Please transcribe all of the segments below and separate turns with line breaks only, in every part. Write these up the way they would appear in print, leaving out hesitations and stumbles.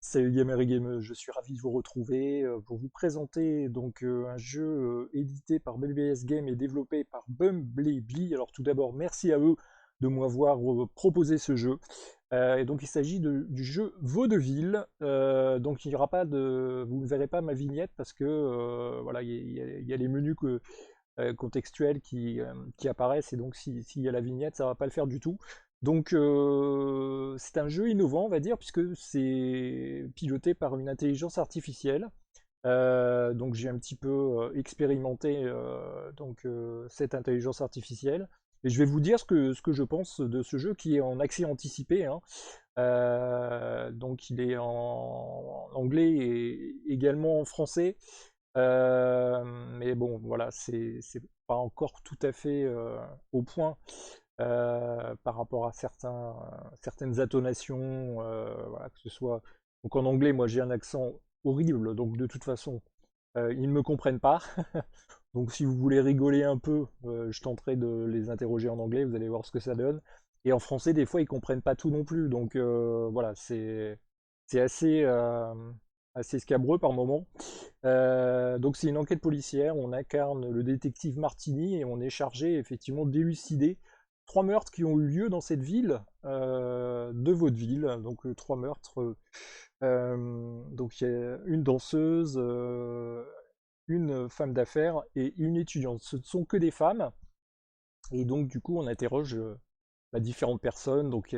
Salut gamer et gamers, je suis ravi de vous retrouver pour vous présenter donc un jeu édité par BBS Game et développé par Bumblebee. Alors tout d'abord, merci à eux de m'avoir proposé ce jeu. Et donc il s'agit du jeu Vaudeville. Donc il y aura pas de, vous ne verrez pas ma vignette parce que voilà, il y a les menus contextuels qui apparaissent et donc s'il y a la vignette, ça va pas le faire du tout. Donc c'est un jeu innovant, on va dire, puisque c'est piloté par une intelligence artificielle. Donc j'ai un petit peu expérimenté cette intelligence artificielle. Et je vais vous dire ce que je pense de ce jeu qui est en accès anticipé, hein. Donc il est en anglais et également en français. Mais bon, voilà, c'est pas encore tout à fait au point par rapport à certaines intonations, voilà, que ce soit. Donc en anglais, moi j'ai un accent horrible, donc de toute façon, ils ne me comprennent pas. Donc si vous voulez rigoler un peu, je tenterai de les interroger en anglais, vous allez voir ce que ça donne. Et en français, des fois, ils comprennent pas tout non plus. Donc voilà, c'est assez scabreux par moment. Donc c'est une enquête policière, on incarne le détective Martini et on est chargé effectivement d'élucider 3 meurtres qui ont eu lieu dans cette ville de Vaudeville. Donc 3 meurtres. Donc il y a une danseuse, une femme d'affaires et une étudiante. Ce ne sont que des femmes. Et donc du coup on interroge différentes personnes. Donc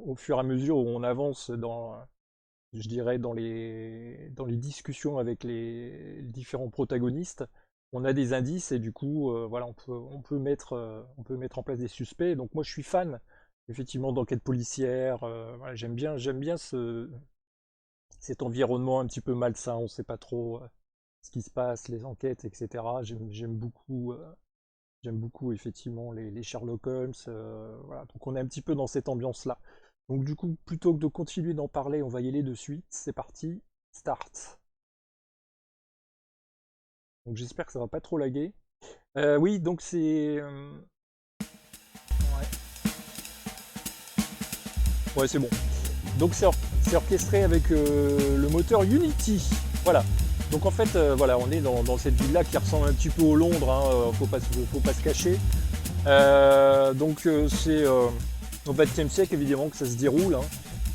au fur et à mesure où on avance je dirais dans les discussions avec les différents protagonistes, on a des indices et du coup, voilà, on peut mettre en place des suspects. Donc moi, je suis fan, effectivement, d'enquête policière. Voilà, j'aime bien cet environnement un petit peu malsain. On ne sait pas trop ce qui se passe, les enquêtes, etc. J'aime beaucoup effectivement les Sherlock Holmes. Voilà. Donc on est un petit peu dans cette ambiance-là. Donc du coup, plutôt que de continuer d'en parler, on va y aller de suite. C'est parti, start. Donc j'espère que ça va pas trop laguer. Oui, donc c'est... Ouais, c'est bon. Donc c'est orchestré avec le moteur Unity. Voilà. Donc en fait, voilà, on est dans cette ville-là qui ressemble un petit peu au Londres, hein, faut pas se cacher. Donc c'est au XXe siècle évidemment que ça se déroule, hein.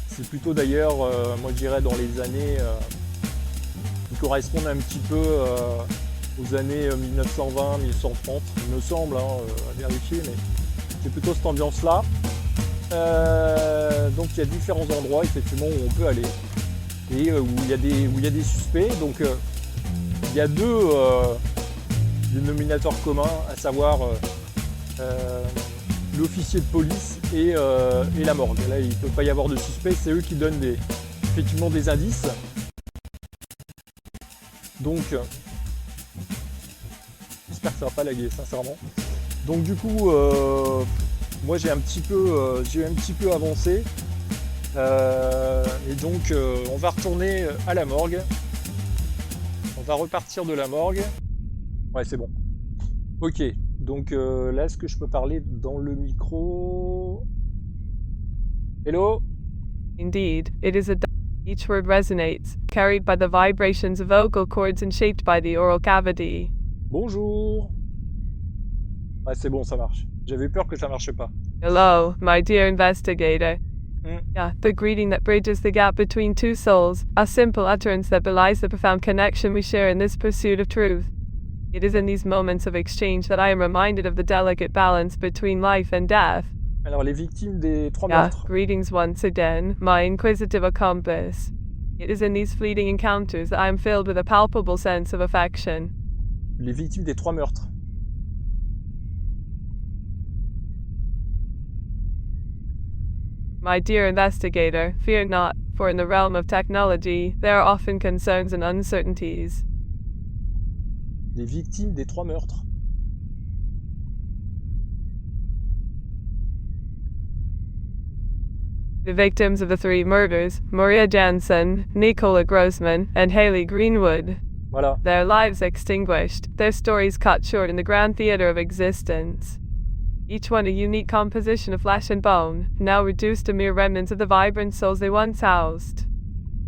C'est plutôt d'ailleurs, moi je dirais dans les années qui correspondent un petit peu aux années 1920-1930, il me semble, hein, à vérifier, mais c'est plutôt cette ambiance-là. Donc il y a différents endroits effectivement où on peut aller et où il y a des suspects. Donc il y a deux dénominateurs communs, à savoir l'officier de police et la morgue. Là, il ne peut pas y avoir de suspect, c'est eux qui donnent effectivement des indices. Donc, j'espère que ça va pas laguer, sincèrement. Donc du coup, moi j'ai un petit peu avancé. Et donc, on va retourner à la morgue. On va repartir de la morgue. Ouais, c'est bon. Ok. Donc là, est-ce que je peux parler dans le micro? Hello?
Indeed, it is a each word resonates, carried by the vibrations of vocal cords and shaped by the oral cavity.
Bonjour. Ouais, c'est bon, ça marche. J'avais peur que ça marche pas.
Hello, my dear investigator.
Mm.
Yeah, the greeting that bridges the gap between two souls, a simple utterance that belies the profound connection we share in this pursuit of truth. It is in these moments of exchange that I am reminded of the delicate balance between life and death.
Alors, les victimes des 3
Yeah,
meurtres.
greetings once again, my inquisitive accomplice. It is in these fleeting encounters that I am filled with a palpable sense of affection.
Les victimes des 3 meurtres.
My dear investigator, fear not, for in the realm of technology, there are often concerns and uncertainties.
Les victimes des 3 meurtres.
The victims of the 3 murders, Maria Jansen, Nicola Grossman, and Haley Greenwood.
Voilà.
Their lives extinguished, their stories cut short in the grand theater of existence. Each one a unique composition of flesh and bone, now reduced to mere remnants of the vibrant souls they once housed.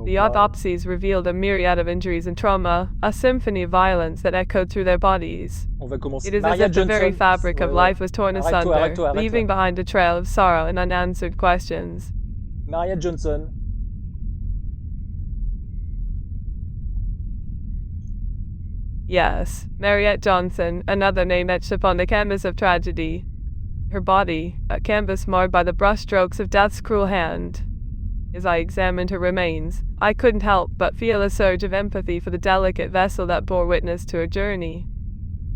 The autopsies revealed a myriad of injuries and trauma, a symphony of violence that echoed through their bodies.
On va commencer.
It is
Maria
as if the very
Johnson.
fabric of life was torn asunder,
Arrête-toi.
leaving behind a trail of sorrow and unanswered questions.
Maria Johnson.
Yes, Mariette Johnson, another name etched upon the canvas of tragedy. Her body, a canvas marred by the brushstrokes of death's cruel hand. As I examined her remains, I couldn't help but feel a surge of empathy for the delicate vessel that bore witness to her journey.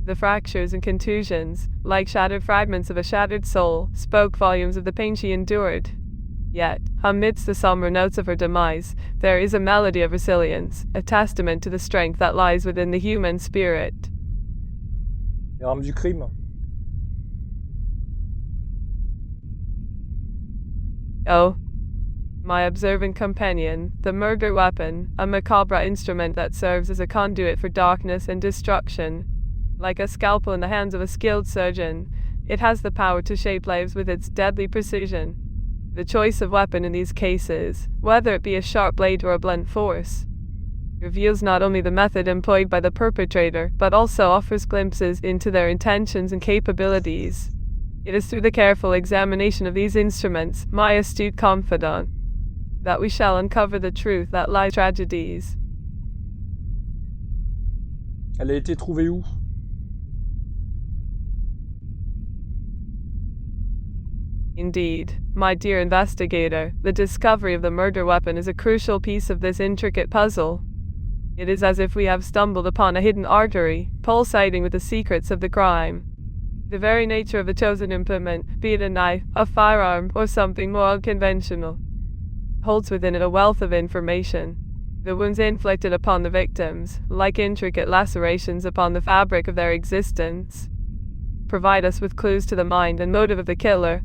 The fractures and contusions, like shattered fragments of a shattered soul, spoke volumes of the pain she endured. Yet, amidst the somber notes of her demise, there is a melody of resilience, a testament to the strength that lies within the human spirit.
Les armes du crime.
Oh, my observant companion, the murder weapon, a macabre instrument that serves as a conduit for darkness and destruction. Like a scalpel in the hands of a skilled surgeon, it has the power to shape lives with its deadly precision. The choice of weapon in these cases, whether it be a sharp blade or a blunt force, reveals not only the method employed by the perpetrator, but also offers glimpses into their intentions and capabilities. It is through the careful examination of these instruments, my astute confidant, that we shall uncover the truth that lies in tragedies.
Elle a été trouvée où?
Indeed, my dear investigator, the discovery of the murder weapon is a crucial piece of this intricate puzzle. It is as if we have stumbled upon a hidden artery, pulsating with the secrets of the crime. The very nature of the chosen implement, be it a knife, a firearm, or something more unconventional, holds within it a wealth of information. The wounds inflicted upon the victims, like intricate lacerations upon the fabric of their existence, provide us with clues to the mind and motive of the killer.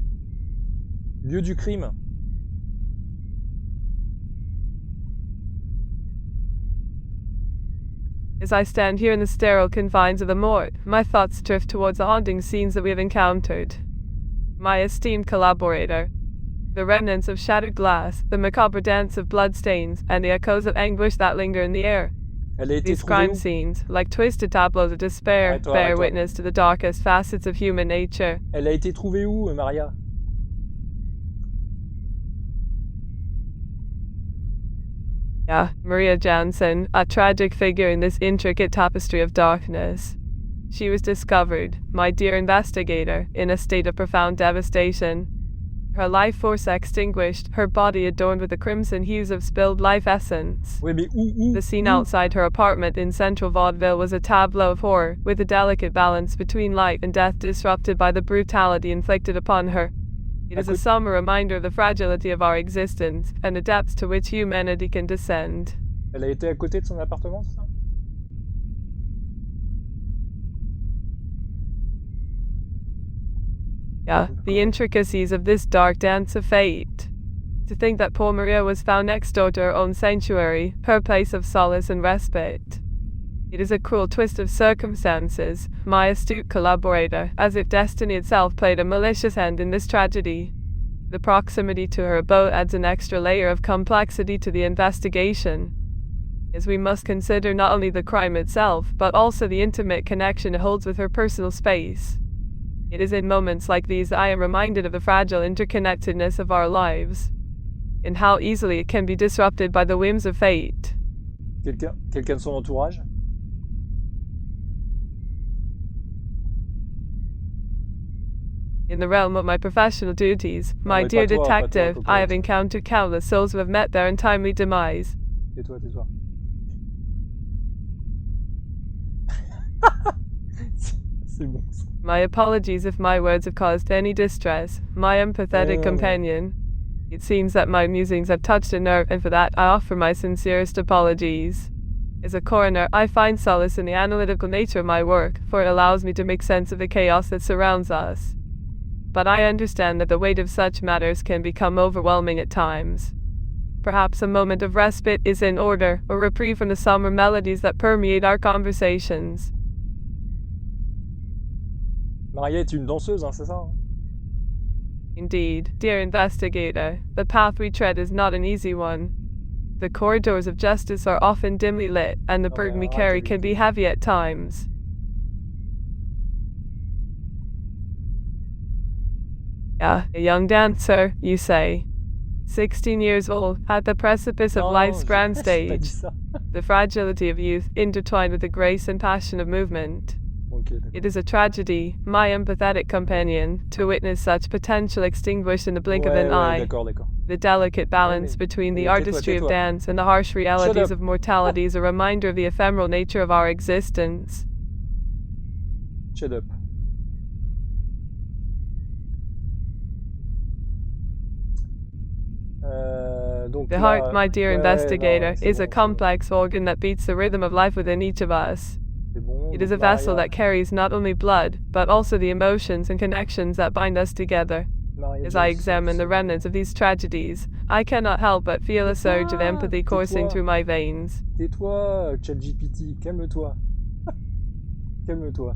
Lieu du crime.
As I stand here in the sterile confines of the morgue, my thoughts drift towards the haunting scenes that we have encountered. My esteemed collaborator, the remnants of shattered glass, the macabre dance of bloodstains, and the echoes of anguish that linger in the air.
Elle a été
These
trouvée
crime
où?
scenes, like twisted tableaus of despair, bear witness to the darkest facets of human nature.
Elle a été trouvée où, Maria?
Maria Jansen, a tragic figure in this intricate tapestry of darkness. She was discovered, my dear investigator, in a state of profound devastation. Her life force extinguished, her body adorned with the crimson hues of spilled life essence.
Oui, mais où?
The scene outside her apartment in central Vaudeville was a tableau of horror, with a delicate balance between life and death disrupted by the brutality inflicted upon her. It is a somber reminder of the fragility of our existence, and the depths to which humanity can descend.
Elle a été à côté de son appartement, c'est ça?
The intricacies of this dark dance of fate. To think that poor Maria was found next door to her own sanctuary, her place of solace and respite. It is a cruel twist of circumstances, my astute collaborator, as if destiny itself played a malicious hand in this tragedy. The proximity to her abode adds an extra layer of complexity to the investigation, as we must consider not only the crime itself, but also the intimate connection it holds with her personal space. It is in moments like these that I am reminded of the fragile interconnectedness of our lives, and how easily it can be disrupted by the whims of fate.
Quelqu'un de son entourage?
In the realm of my professional duties, my dear detective, I have encountered countless souls who have met their untimely demise.
Tais-toi. C'est bon.
My apologies if my words have caused any distress, my empathetic companion. It seems that my musings have touched a nerve, and for that I offer my sincerest apologies. As a coroner, I find solace in the analytical nature of my work, for it allows me to make sense of the chaos that surrounds us. But I understand that the weight of such matters can become overwhelming at times. Perhaps a moment of respite is in order, or reprieve from the somber melodies that permeate our conversations.
Maria est une danseuse, hein, c'est ça?
Indeed, dear investigator, the path we tread is not an easy one. The corridors of justice are often dimly lit, and the
Non, mais
burden we
arrête
carry
avec
can be
tes...
heavy at times. Yeah, a young dancer, you say. 16 years old, at the precipice of
Non,
life's grand
j'ai pas dit
stage.
ça.
The fragility of youth intertwined with the grace and passion of movement.
Ok,
It
d'accord.
is a tragedy, my empathetic companion, to witness such potential extinguished in the blink of
Ouais,
an
ouais,
eye.
d'accord, d'accord.
The delicate
Ouais,
balance between the
tais-toi,
artistry of
tais-toi.
dance and the harsh
Shut
realities
up.
of mortality is a reminder of the ephemeral nature of our existence.
Shut up. Donc
The
là,
heart, my dear
ouais,
investigator,
non, c'est
is
bon,
a
c'est bon.
complex organ that beats the rhythm of life within each of us.
C'est bon.
It is
Donc
a vessel
Maria,
that carries not only blood, but also the emotions and connections that bind us together.
Maria
As I
Jones,
examine the
c'est-
remnants of these tragedies, I cannot help but feel a surge of empathy coursing
Tais-toi.
through my veins.
Tais-toi, ChatGPT, calme-toi. Calme-toi.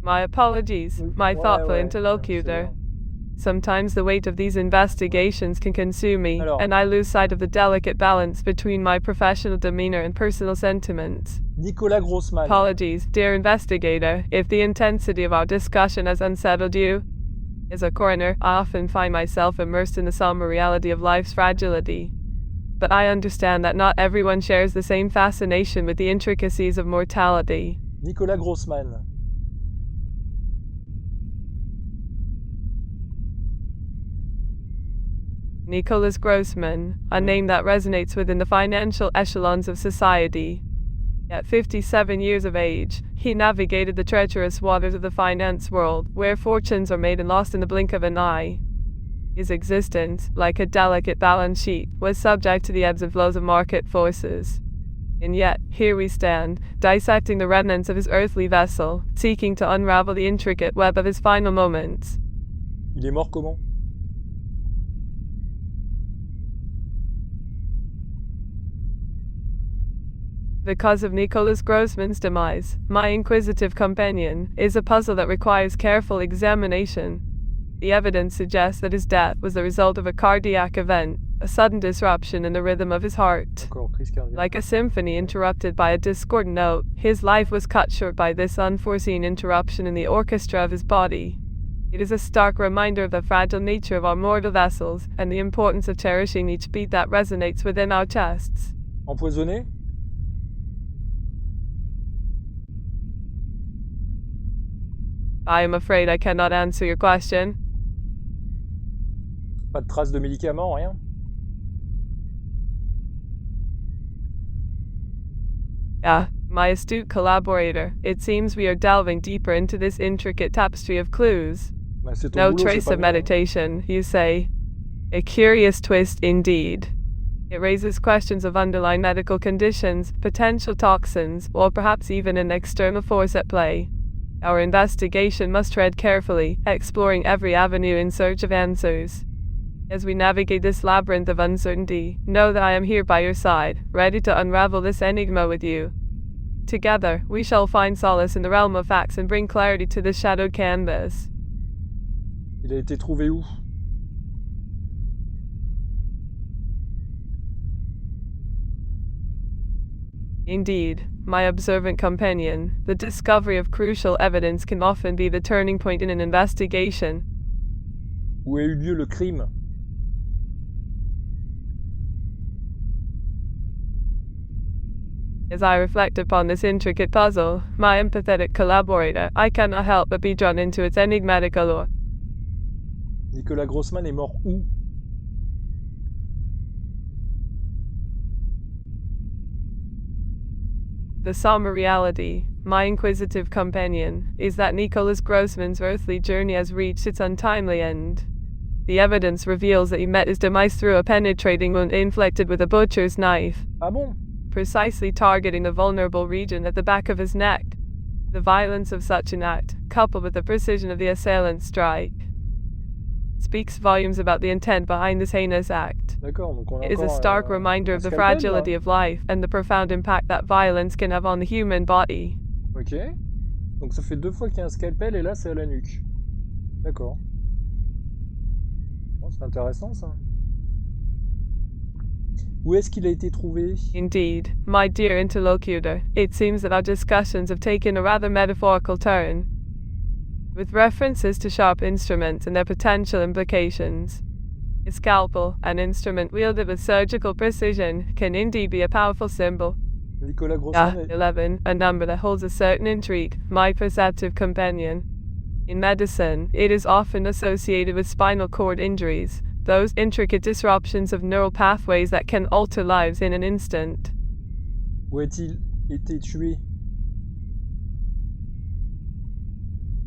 My apologies, my
Ouais,
thoughtful
ouais,
interlocutor.
c'est bien.
Sometimes the weight of these investigations can consume me,
Alors.
and I lose sight of the delicate balance between my professional demeanor and personal sentiments.
Nicolas Grossman.
Apologies, dear investigator, if the intensity of our discussion has unsettled you. As a coroner, I often find myself immersed in the somber reality of life's fragility. But I understand that not everyone shares the same fascination with the intricacies of mortality.
Nicolas Grossman.
Nicholas Grossman, a name that resonates within the financial echelons of society. At 57 years of age, he navigated the treacherous waters of the finance world, where fortunes are made and lost in the blink of an eye. His existence, like a delicate balance sheet, was subject to the ebbs and flows of market forces. And yet, here we stand, dissecting the remnants of his earthly vessel, seeking to unravel the intricate web of his final moments.
Il est mort comment?
The cause of Nicholas Grossman's demise, my inquisitive companion, is a puzzle that requires careful examination. The evidence suggests that his death was the result of a cardiac event, a sudden disruption in the rhythm of his heart.
D'accord, crise cardiaque.
Like a symphony interrupted by a discordant note, his life was cut short by this unforeseen interruption in the orchestra of his body. It is a stark reminder of the fragile nature of our mortal vessels and the importance of cherishing each beat that resonates within our chests.
Empoisonné?
I am afraid I cannot answer your question.
Pas de traces de médicaments, rien?
My astute collaborator, it seems we are delving deeper into this intricate tapestry of clues.
Bah, c'est ton
No
boulot, c'est
trace
pas
of
bien, hein.
meditation, you say. A curious twist indeed. It raises questions of underlying medical conditions, potential toxins, or perhaps even an external force at play. Our investigation must tread carefully, exploring every avenue in search of answers. As we navigate this labyrinth of uncertainty, know that I am here by your side, ready to unravel this enigma with you. Together, we shall find solace in the realm of facts and bring clarity to this shadowed canvas.
Il a été trouvé où?
Indeed, my observant companion, the discovery of crucial evidence can often be the turning point in an investigation.
Où a eu lieu le crime?
As I reflect upon this intricate puzzle, my empathetic collaborator, I cannot help but be drawn into its enigmatic allure.
Nicolas Grossman est mort où?
The somber reality, my inquisitive companion, is that Nicholas Grossman's earthly journey has reached its untimely end. The evidence reveals that he met his demise through a penetrating wound inflicted with a butcher's knife,
Ah bon?
precisely targeting the vulnerable region at the back of his neck. The violence of such an act, coupled with the precision of the assailant's strike, speaks volumes about the intent behind this heinous act.
D'accord, donc on a
It is a
encore
stark reminder
un
of the
scalpel,
fragility
là.
of life and the profound impact that violence can have on the human body.
Ok. Donc ça fait 2 fois qu'il y a un scalpel et là c'est à la nuque. D'accord. Bon, c'est intéressant ça. Où est-ce qu'il a été trouvé?
Indeed, my dear interlocutor, it seems that our discussions have taken a rather metaphorical turn, with references to sharp instruments and their potential implications. A scalpel, an instrument wielded with surgical precision, can indeed be a powerful symbol.
Nicolas Grossman
11, a number that holds a certain intrigue, my perceptive companion. In medicine, it is often associated with spinal cord injuries, those intricate disruptions of neural pathways that can alter lives in an instant.
Où a-t-il été tué?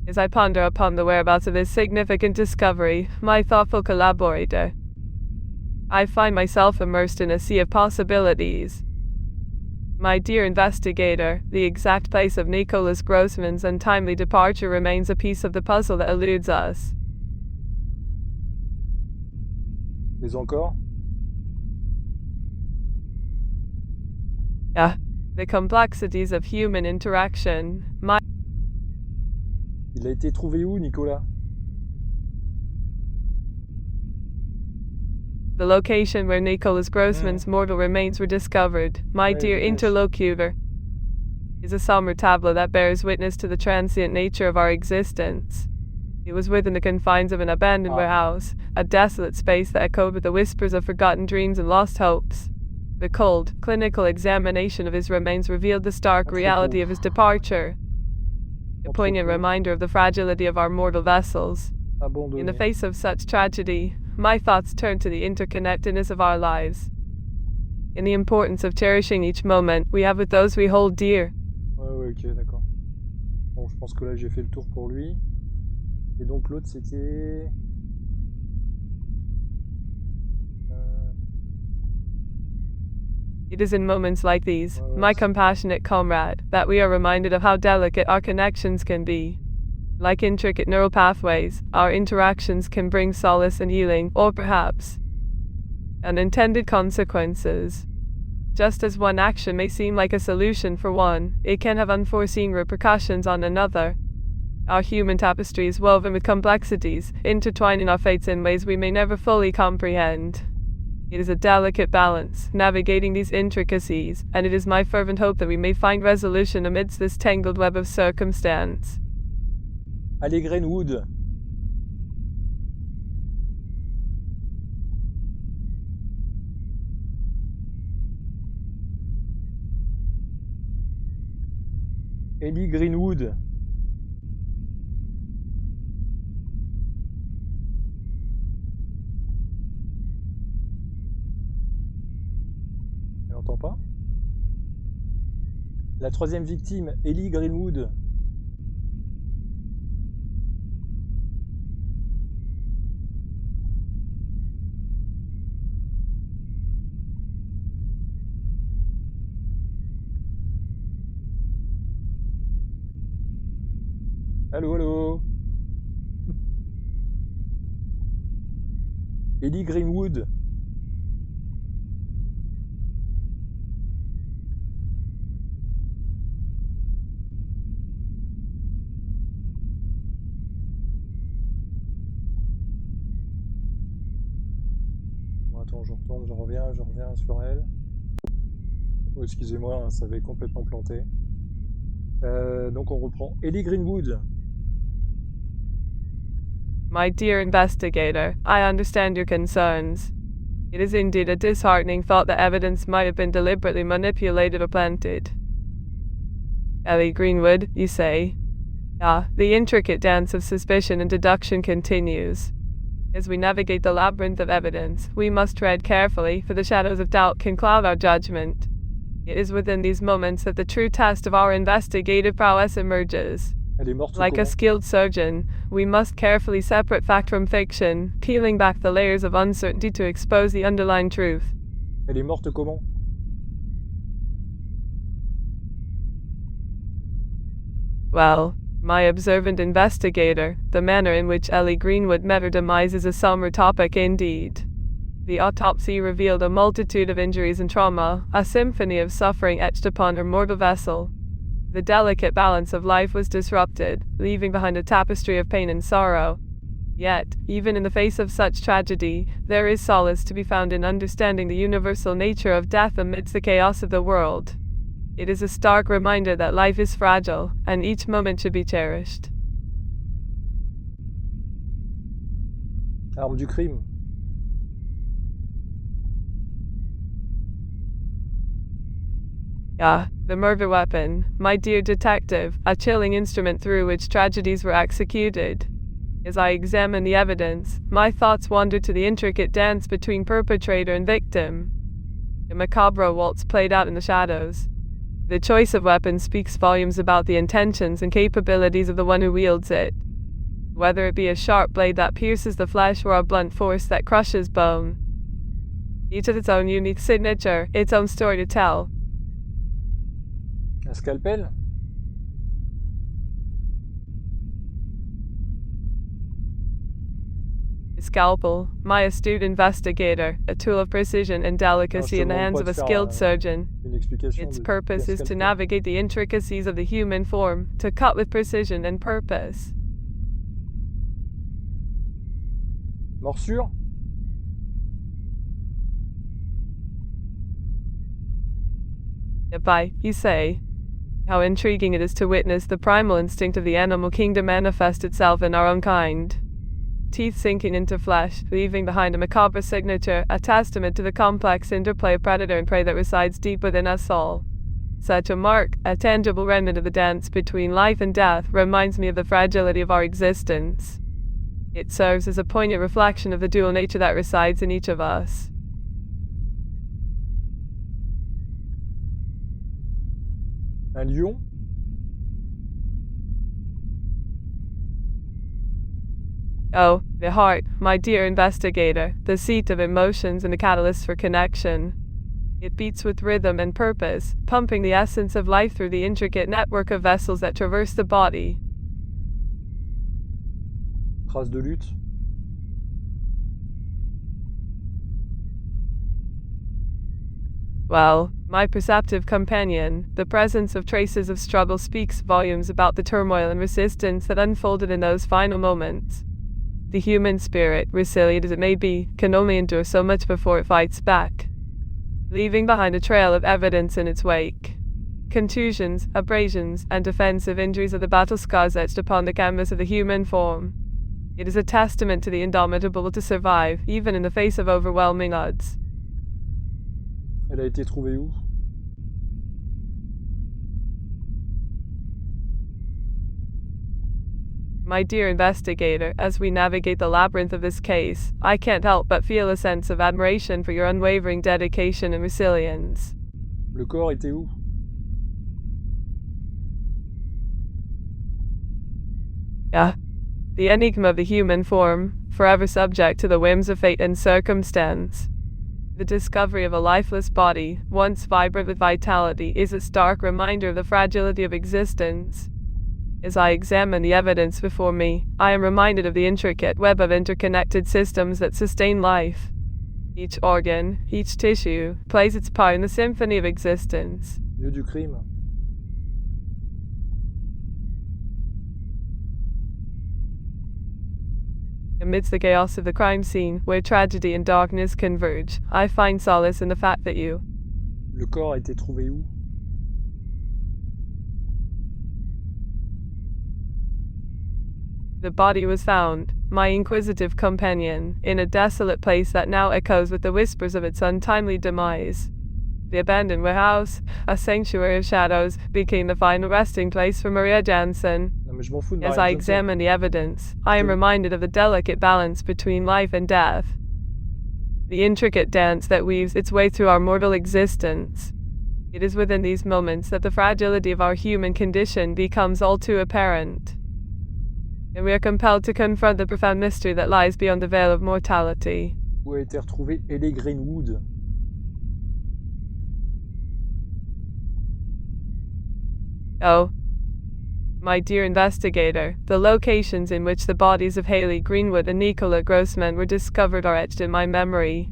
As I ponder upon the whereabouts of this significant discovery, my thoughtful collaborator, I find myself immersed in a sea of possibilities. My dear investigator, the exact place of Nicolas Grossman's untimely departure remains a piece of the puzzle that eludes us.
Mais encore?
The complexities of human interaction.
Il a été trouvé où, Nicolas?
The location where Nicolas Grossman's mortal remains were discovered, my dear interlocutor, is a somber tableau that bears witness to the transient nature of our existence. It was within the confines of an abandoned warehouse, a desolate space that echoed with the whispers of forgotten dreams and lost hopes. The cold, clinical examination of his remains revealed the stark reality of his departure, a poignant reminder of the fragility of our mortal vessels. In the face of such tragedy, my thoughts turn to the interconnectedness of our lives, and the importance of cherishing each moment we have with those we hold dear.
Ouais, ok, d'accord. Bon, je pense que là j'ai fait le tour pour lui. Et donc l'autre c'était...
It is in moments like these, my compassionate comrade, that we are reminded of how delicate our connections can be. Like intricate neural pathways, our interactions can bring solace and healing, or perhaps unintended consequences. Just as one action may seem like a solution for one, it can have unforeseen repercussions on another. Our human tapestry is woven with complexities, intertwining our fates in ways we may never fully comprehend. It is a delicate balance, navigating these intricacies, and it is my fervent hope that we may find resolution amidst this tangled web of circumstance.
Allez, Greenwood. Ellie Greenwood. Elle n'entend pas. La troisième victime, Ellie Greenwood. Allô, allô. Ellie Greenwood. Bon, attends, je retourne, je reviens sur elle. Oh, excusez-moi, hein, ça avait complètement planté. Donc on reprend. Ellie Greenwood.
My dear investigator, I understand your concerns. It is indeed a disheartening thought that evidence might have been deliberately manipulated or planted. Ellie Greenwood, you say? The intricate dance of suspicion and deduction continues. As we navigate the labyrinth of evidence, we must tread carefully, for the shadows of doubt can cloud our judgment. It is within these moments that the true test of our investigative prowess emerges. Like a skilled surgeon, we must carefully separate fact from fiction, peeling back the layers of uncertainty to expose the underlying truth.
Elle est morte comment?
Well, my observant investigator, the manner in which Ellie Greenwood met her demise is a somber topic indeed. The autopsy revealed a multitude of injuries and trauma, a symphony of suffering etched upon her mortal vessel. The delicate balance of life was disrupted, leaving behind a tapestry of pain and sorrow. Yet, even in the face of such tragedy, there is solace to be found in understanding the universal nature of death amidst the chaos of the world. It is a stark reminder that life is fragile, and each moment should be cherished.
Arme du crime.
Ah, the murder weapon, my dear detective, a chilling instrument through which tragedies were executed. As I examine the evidence, my thoughts wander to the intricate dance between perpetrator and victim. A macabre waltz played out in the shadows. The choice of weapon speaks volumes about the intentions and capabilities of the one who wields it. Whether it be a sharp blade that pierces the flesh or a blunt force that crushes bone. Each has its own unique signature, its own story to tell.
Un scalpel?
A scalpel, my astute investigator, a tool of precision and delicacy in the hands of a skilled surgeon. Its purpose is to navigate the intricacies of the human form, to cut with precision and purpose.
Morsure?
By, you say. How intriguing it is to witness the primal instinct of the animal kingdom manifest itself in our own kind. Teeth sinking into flesh, leaving behind a macabre signature, a testament to the complex interplay of predator and prey that resides deep within us all. Such a mark, a tangible remnant of the dance between life and death, reminds me of the fragility of our existence. It serves as a poignant reflection of the dual nature that resides in each of us.
Un lion?
Oh, the heart, my dear investigator, the seat of emotions and the catalyst for connection. It beats with rhythm and purpose, pumping the essence of life through the intricate network of vessels that traverse the body.
Trace de lutte?
Well, my perceptive companion, the presence of traces of struggle speaks volumes about the turmoil and resistance that unfolded in those final moments. The human spirit, resilient as it may be, can only endure so much before it fights back, leaving behind a trail of evidence in its wake. Contusions, abrasions, and defensive injuries are the battle scars etched upon the canvas of the human form. It is a testament to the indomitable will to survive, even in the face of overwhelming odds.
Elle a été trouvée où?
My dear investigator, as we navigate the labyrinth of this case, I can't help but feel a sense of admiration for your unwavering dedication and resilience.
Le corps était où?
The enigma of the human form, forever subject to the whims of fate and circumstance. The discovery of a lifeless body, once vibrant with vitality, is a stark reminder of the fragility of existence. As I examine the evidence before me, I am reminded of the intricate web of interconnected systems that sustain life. Each organ, each tissue, plays its part in the symphony of existence.
Lieu du crime?
Amidst the chaos of the crime scene, where tragedy and darkness converge, I find solace in the fact that you.
Le corps a été trouvé où?
The body was found, my inquisitive companion, in a desolate place that now echoes with the whispers of its untimely demise. The abandoned warehouse, a sanctuary of shadows, became the final resting place for Maria Jansen.
Non, mais je m'en fous de
As
Maria
I
Jansen.
examine the evidence, I am reminded of the delicate balance between life and death. The intricate dance that weaves its way through our mortal existence. It is within these moments that the fragility of our human condition becomes all too apparent. And we are compelled to confront the profound mystery that lies beyond the veil of mortality.
Où a été retrouvée Ellie Greenwood?
Oh, my dear investigator, the locations in which the bodies of Haley Greenwood and Nicola Grossman were discovered are etched in my memory.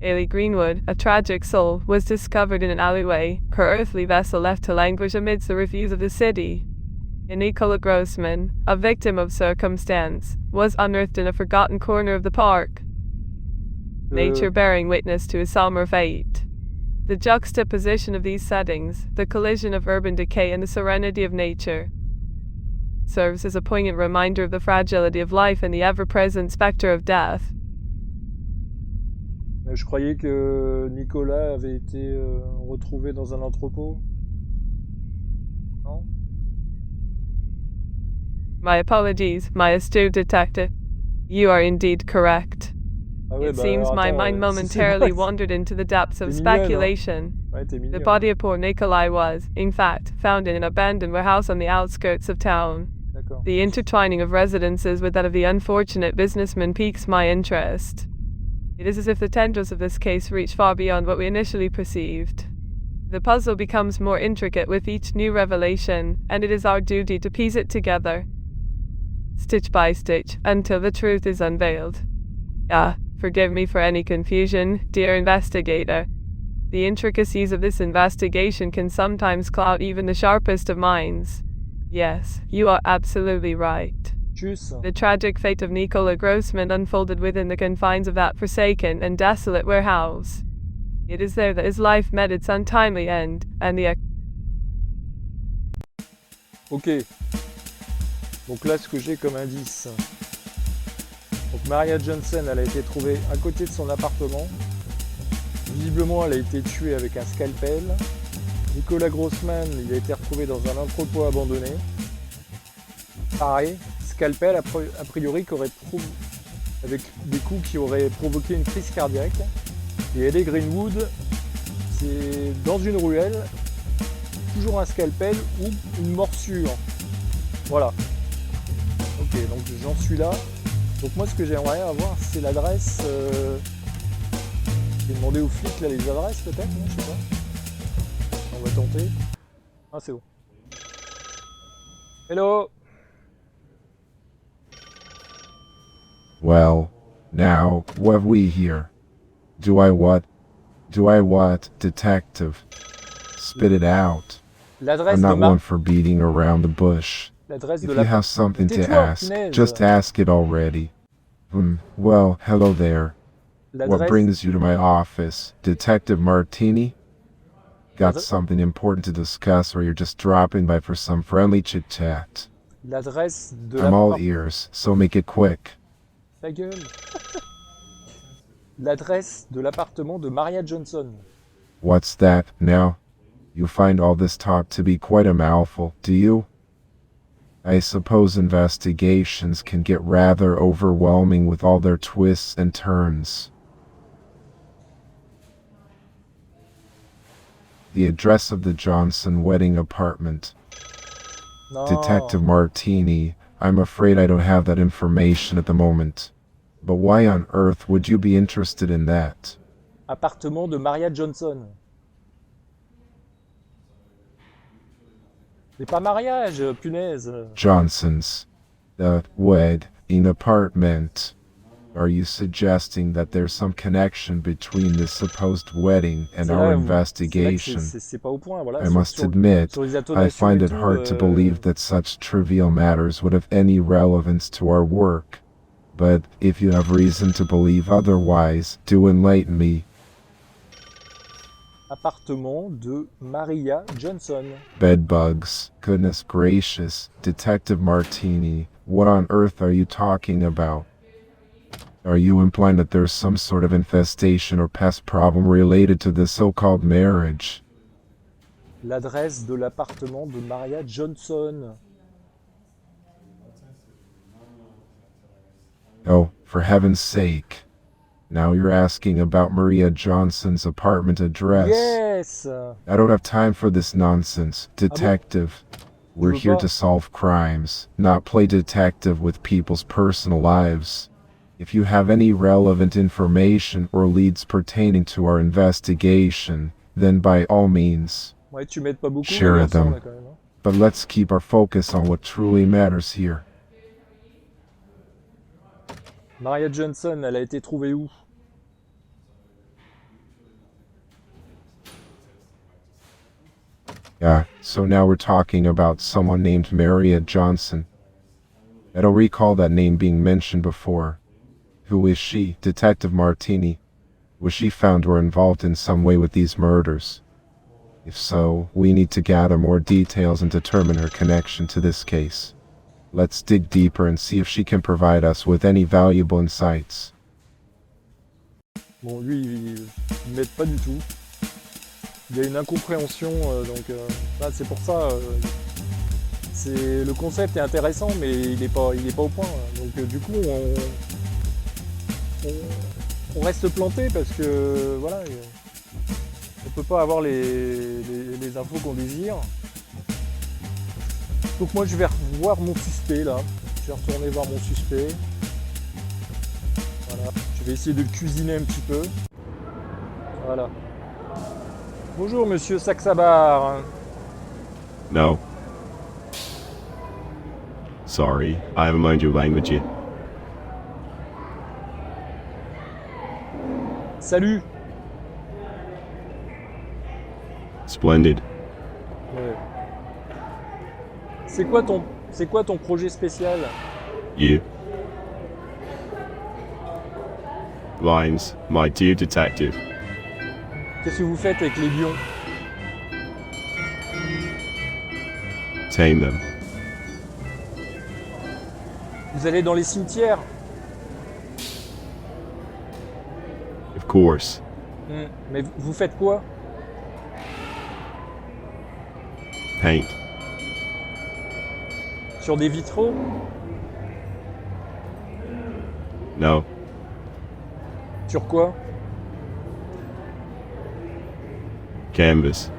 Haley Greenwood, a tragic soul, was discovered in an alleyway, her earthly vessel left to languish amidst the refuse of the city. Nicola Grossman, a victim of circumstance, was unearthed in a forgotten corner of the park. Nature bearing witness to his somber fate. The juxtaposition of these settings, the collision of urban decay and the serenity of nature, serves as a poignant reminder of the fragility of life and the ever-present specter of death.
Je croyais que Nicolas avait été retrouvé dans un entrepôt. Non?
My apologies, my astute detective. You are indeed correct.
Ah ouais,
It seems my mind momentarily wandered into the depths of speculation.
Ouais, t'es mignon.
The body of poor Nikolai was, in fact, found in an abandoned warehouse on the outskirts of town. The intertwining of residences with that of the unfortunate businessman piques my interest. It is as if the tendrils of this case reach far beyond what we initially perceived. The puzzle becomes more intricate with each new revelation, and it is our duty to piece it together, stitch by stitch, until the truth is unveiled. Forgive me for any confusion, dear investigator. The intricacies of this investigation can sometimes cloud even the sharpest of minds. Yes, you are absolutely right. The tragic fate of Nicola Grossman unfolded within the confines of that forsaken and desolate warehouse. It is there that his life met its untimely end, and the...
Ok. Donc là, ce que j'ai comme indice. Donc Maria Johnson, elle a été trouvée à côté de son appartement. Visiblement, elle a été tuée avec un scalpel. Nicolas Grossman, il a été retrouvé dans un entrepôt abandonné. Pareil, scalpel a priori avec des coups qui auraient provoqué une crise cardiaque. Et Ellie Greenwood, c'est dans une ruelle, toujours un scalpel ou une morsure. Voilà. Ok, donc j'en suis là. Donc moi ce que j'aimerais avoir c'est l'adresse. Je vais demander aux flics là les adresses peut-être, non, je sais pas. On va tenter. Ah c'est bon. Hello.
Well, now, what have we here? Do I what, detective? Spit it out. I'm not one for beating around the bush. If you have something to ask, just ask it already. Well, hello there. What brings you to my office? Detective Martini? Got something important to discuss, or you're just dropping by for some friendly chit-chat? I'm all ears, so make it quick.
Ta gueule. L'adresse de l'appartement de Maria Johnson.
What's that, now? You find all this talk to be quite a mouthful, do you? I suppose investigations can get rather overwhelming with all their twists and turns. The address of the Johnson wedding apartment.
No.
Detective Martini, I'm afraid I don't have that information at the moment. But why on earth would you be interested in that?
Appartement de Maria Johnson. C'est pas mariage, punaise.
Johnson's. The wedding apartment. Are you suggesting that there's some connection between this supposed wedding and our investigation?
C'est pas au point, voilà.
I must admit, I find it hard to believe that such trivial matters would have any relevance to our work. But if you have reason to believe otherwise, do enlighten me.
Appartement de Maria Johnson.
Bedbugs. Goodness gracious. Detective Martini, what on earth are you talking about? Are you implying that there's some sort of infestation or pest problem related to this so-called marriage?
L'adresse de l'appartement de Maria Johnson.
Oh, for heaven's sake. Now you're asking about Maria Johnson's apartment address.
Yes!
I don't have time for this nonsense, detective. We're here to solve crimes, not play detective with people's personal lives. If you have any relevant information or leads pertaining to our investigation, then by all means,
Ouais, tu m'aides pas beaucoup,
share them.
là, quand même, hein.
But let's keep our focus on what truly matters here.
Maria Johnson, elle a été trouvée où?
Yeah, so now we're talking about someone named Maria Johnson. I don't recall that name being mentioned before. Who is she? Detective Martini. Was she found or involved in some way with these murders? If so, we need to gather more details and determine her connection to this case. Let's dig deeper and see if she can provide us with any valuable insights.
Bon, lui, il m'aide pas du tout. Il y a une incompréhension, c'est pour ça. Le concept est intéressant, mais il est pas au point. Donc du coup, on reste planté parce que voilà, on peut pas avoir les infos qu'on désire. Donc moi, je vais voir mon suspect là. Je vais retourner voir mon suspect. Voilà. Je vais essayer de le cuisiner un petit peu. Voilà. Bonjour monsieur Saxabar.
No. Sorry, I haven't learned your language yet.
Salut.
Splendid.
Ouais. C'est quoi ton projet spécial?
You. Lines, my dear detective.
Qu'est-ce que vous faites avec les lions?
Tame them.
Vous allez dans les cimetières?
Of course.
Mais vous faites quoi?
Paint.
Sur des vitraux?
No.
Sur quoi?
Canvas.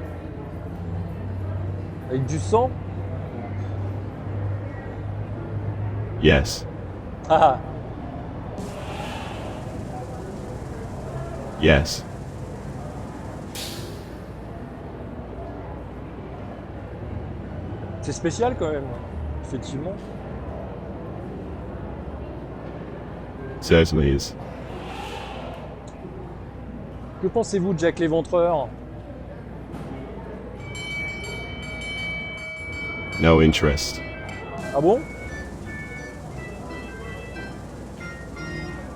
Avec du sang?
Yes.
Ah!
Yes.
C'est spécial quand même, effectivement.
Certainly is.
Que pensez-vous de Jack l'Éventreur?
No interest.
Ah bon?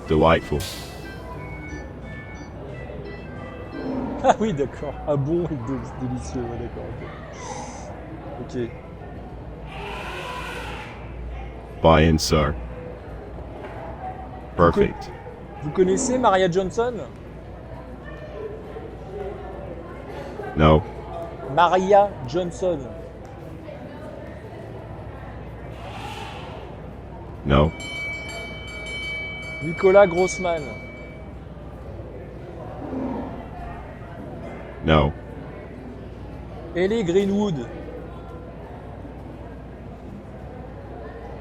Delightful.
Ah oui, d'accord. Ah bon, délicieux, ouais, d'accord. Ok.
Buy in, sir. Perfect.
Vous connaissez Maria Johnson?
No.
Maria Johnson.
No.
Nicolas Grossman.
No.
Ellie Greenwood.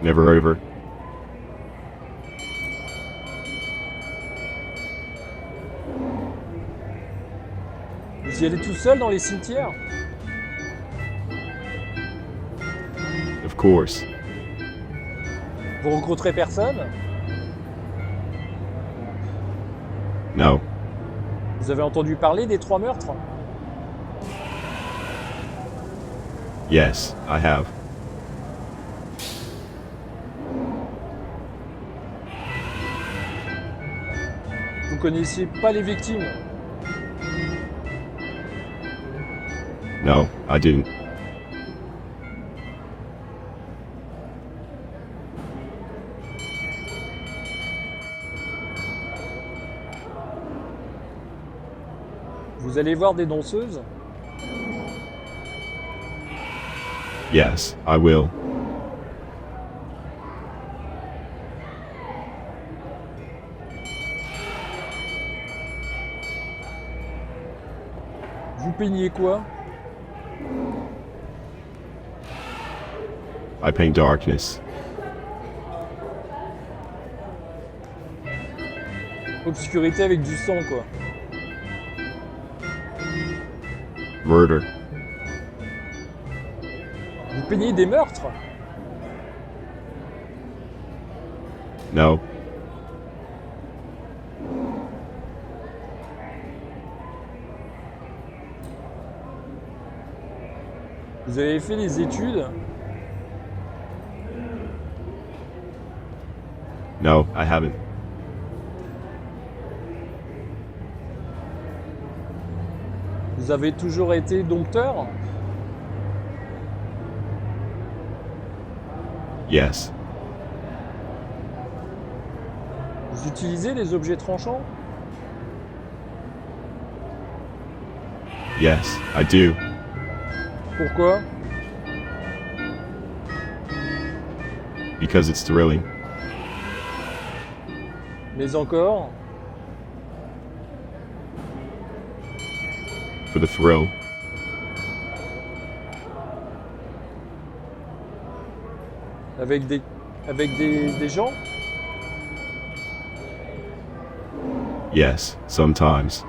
Never over.
Vous y allez tout seul dans les cimetières?
Of course.
Vous rencontrez personne?
No.
Vous avez entendu parler des 3 meurtres?
Yes, I have.
Vous connaissiez pas les victimes?
No, I didn't.
Vous allez voir des danseuses?
Yes, I will.
Vous peignez quoi?
I paint darkness.
Obscurité avec du sang, quoi.
Murder.
Vous peignez des meurtres?
No.
Vous avez fait des études?
No, I haven't.
Vous avez toujours été dompteur?
Yes.
Vous utilisez des objets tranchants?
Yes, I do.
Pourquoi?
Because it's thrilling.
Mais encore?
For the thrill.
Avec des gens?
Yes, sometimes.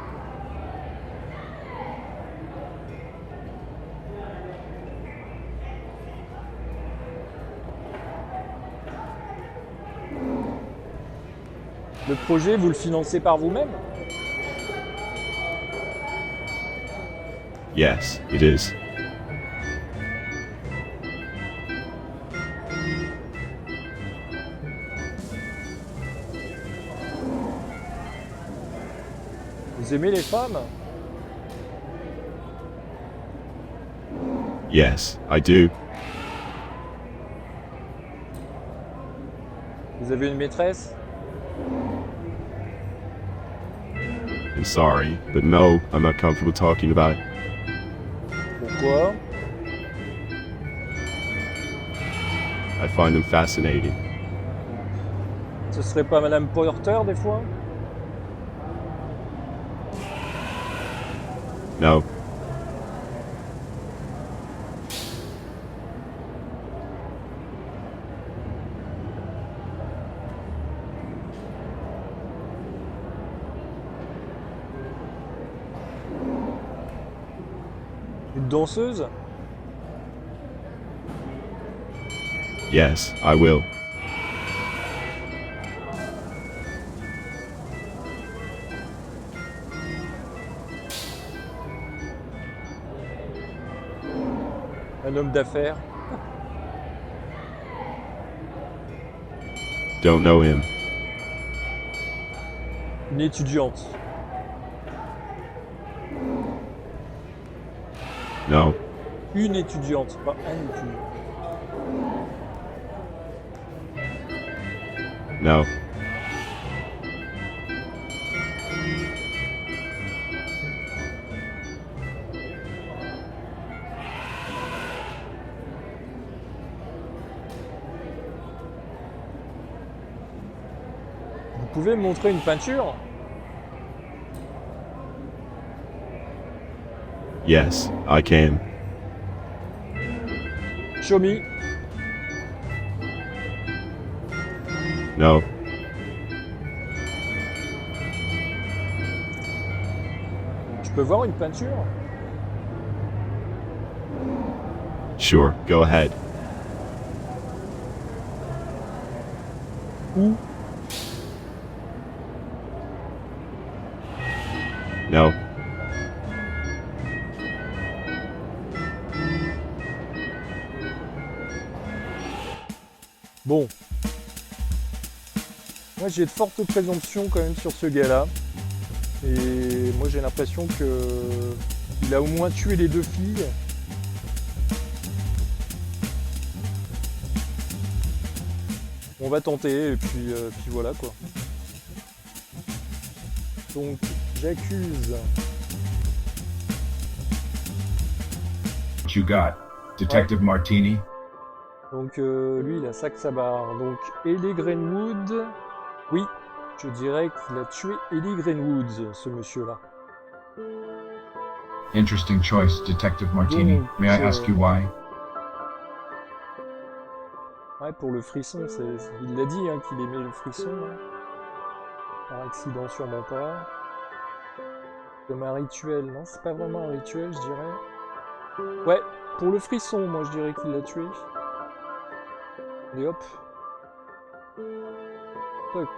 Le projet, vous le financez par vous-même?
Yes, it is.
Vous aimez les femmes?
Yes, I do.
Vous avez une maîtresse?
I'm sorry, but no, I'm not comfortable talking about it.
Pourquoi?
I find them fascinating.
Ce serait pas Madame Porter des fois?
No.
Une danseuse?
Yes, I will.
Un homme d'affaires?
Don't know him.
Une étudiante?
No.
Une étudiante, pas un étudiant.
No.
Vous pouvez me montrer une peinture?
Yes, I can.
Show me.
No.
Je peux voir une peinture?
Sure, go ahead.
Où?
No.
Bon. Moi j'ai de fortes présomptions quand même sur ce gars-là. Et moi j'ai l'impression que il a au moins tué les deux filles. On va tenter et puis voilà quoi. Donc j'accuse.
What you got, Detective Martini?
Donc lui il a sac sa barre. Donc Ellie Greenwood. Oui, je dirais qu'il a tué Ellie Greenwood, ce monsieur-là.
Interesting choice, Detective Martini.
Donc,
May I ask you why?
Ouais, pour le frisson, il l'a dit hein, qu'il aimait le frisson. Hein. Par accident, sûrement pas. Comme un rituel, non, c'est pas vraiment un rituel, je dirais. Ouais, pour le frisson, moi je dirais qu'il l'a tué. Et hop. Toc.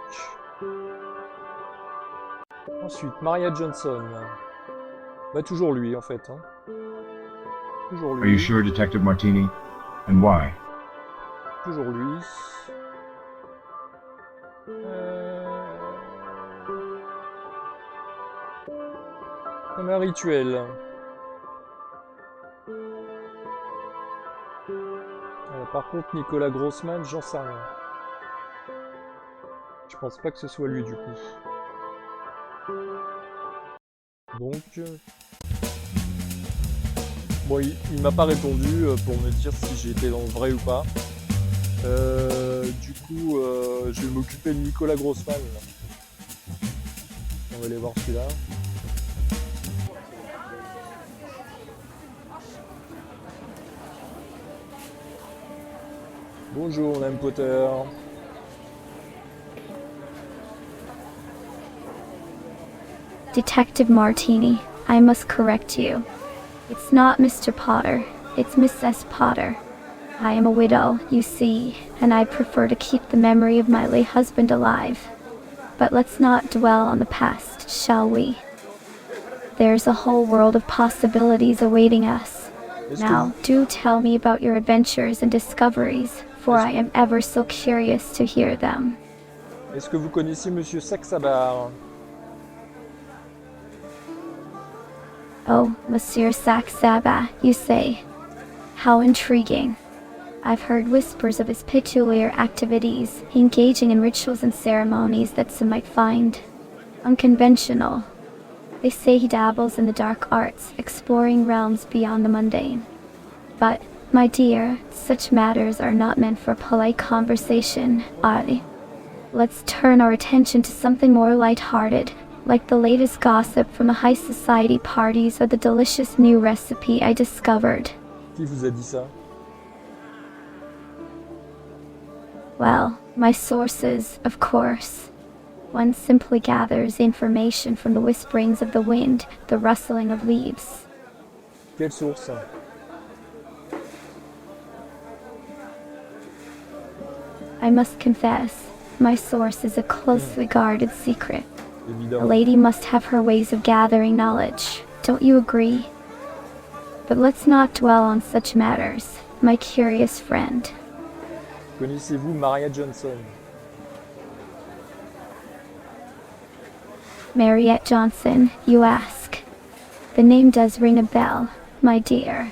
Ensuite, Maria Johnson. Bah toujours lui en fait. Hein. Toujours lui.
Are you sure, Detective Martini? And why?
Toujours lui. Comme un rituel. Par contre, Nicolas Grossman, j'en sais rien. Je pense pas que ce soit lui du coup. Donc... Bon, il m'a pas répondu pour me dire si j'étais dans le vrai ou pas. Du coup, je vais m'occuper de Nicolas Grossman. On va aller voir celui-là. Bonjour, Madame Potter.
Detective Martini, I must correct you. It's not Mr. Potter, it's Mrs. Potter. I am a widow, you see, and I prefer to keep the memory of my late husband alive. But let's not dwell on the past, shall we? There's a whole world of possibilities awaiting us. Now, do tell me about your adventures and discoveries, for I am ever so curious to hear them.
Est-ce que vous connaissez Monsieur Saxabar?
Oh, Monsieur Saxaba, you say. How intriguing. I've heard whispers of his peculiar activities, engaging in rituals and ceremonies that some might find unconventional. They say he dabbles in the dark arts, exploring realms beyond the mundane. But, my dear, such matters are not meant for polite conversation, are they? Let's turn our attention to something more light-hearted, like the latest gossip from the high society parties or the delicious new recipe I discovered.
Qui vous a dit ça?
Well, my sources, of course. One simply gathers information from the whisperings of the wind, the rustling of leaves.
Quelle source?
I must confess, my source is a closely guarded secret.
Évidemment.
A lady must have her ways of gathering knowledge, don't you agree? But let's not dwell on such matters, my curious friend.
Connaissez-vous Maria Johnson?
Mariette Johnson, you ask. The name does ring a bell, my dear.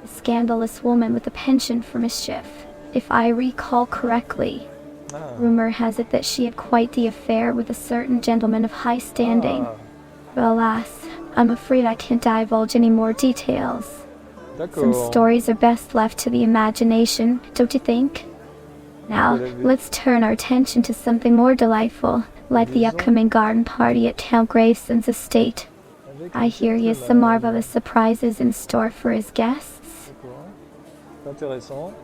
A scandalous woman with a penchant for mischief, if I recall correctly. Rumor has it that she had quite the affair with a certain gentleman of high standing. But alas, I'm afraid I can't divulge any more details. Some stories are best left to the imagination, don't you think? Now, let's turn our attention to something more delightful, like the upcoming garden party at Count Grayson's estate. I hear he has some marvelous surprises in store for his guests.
Intéressant.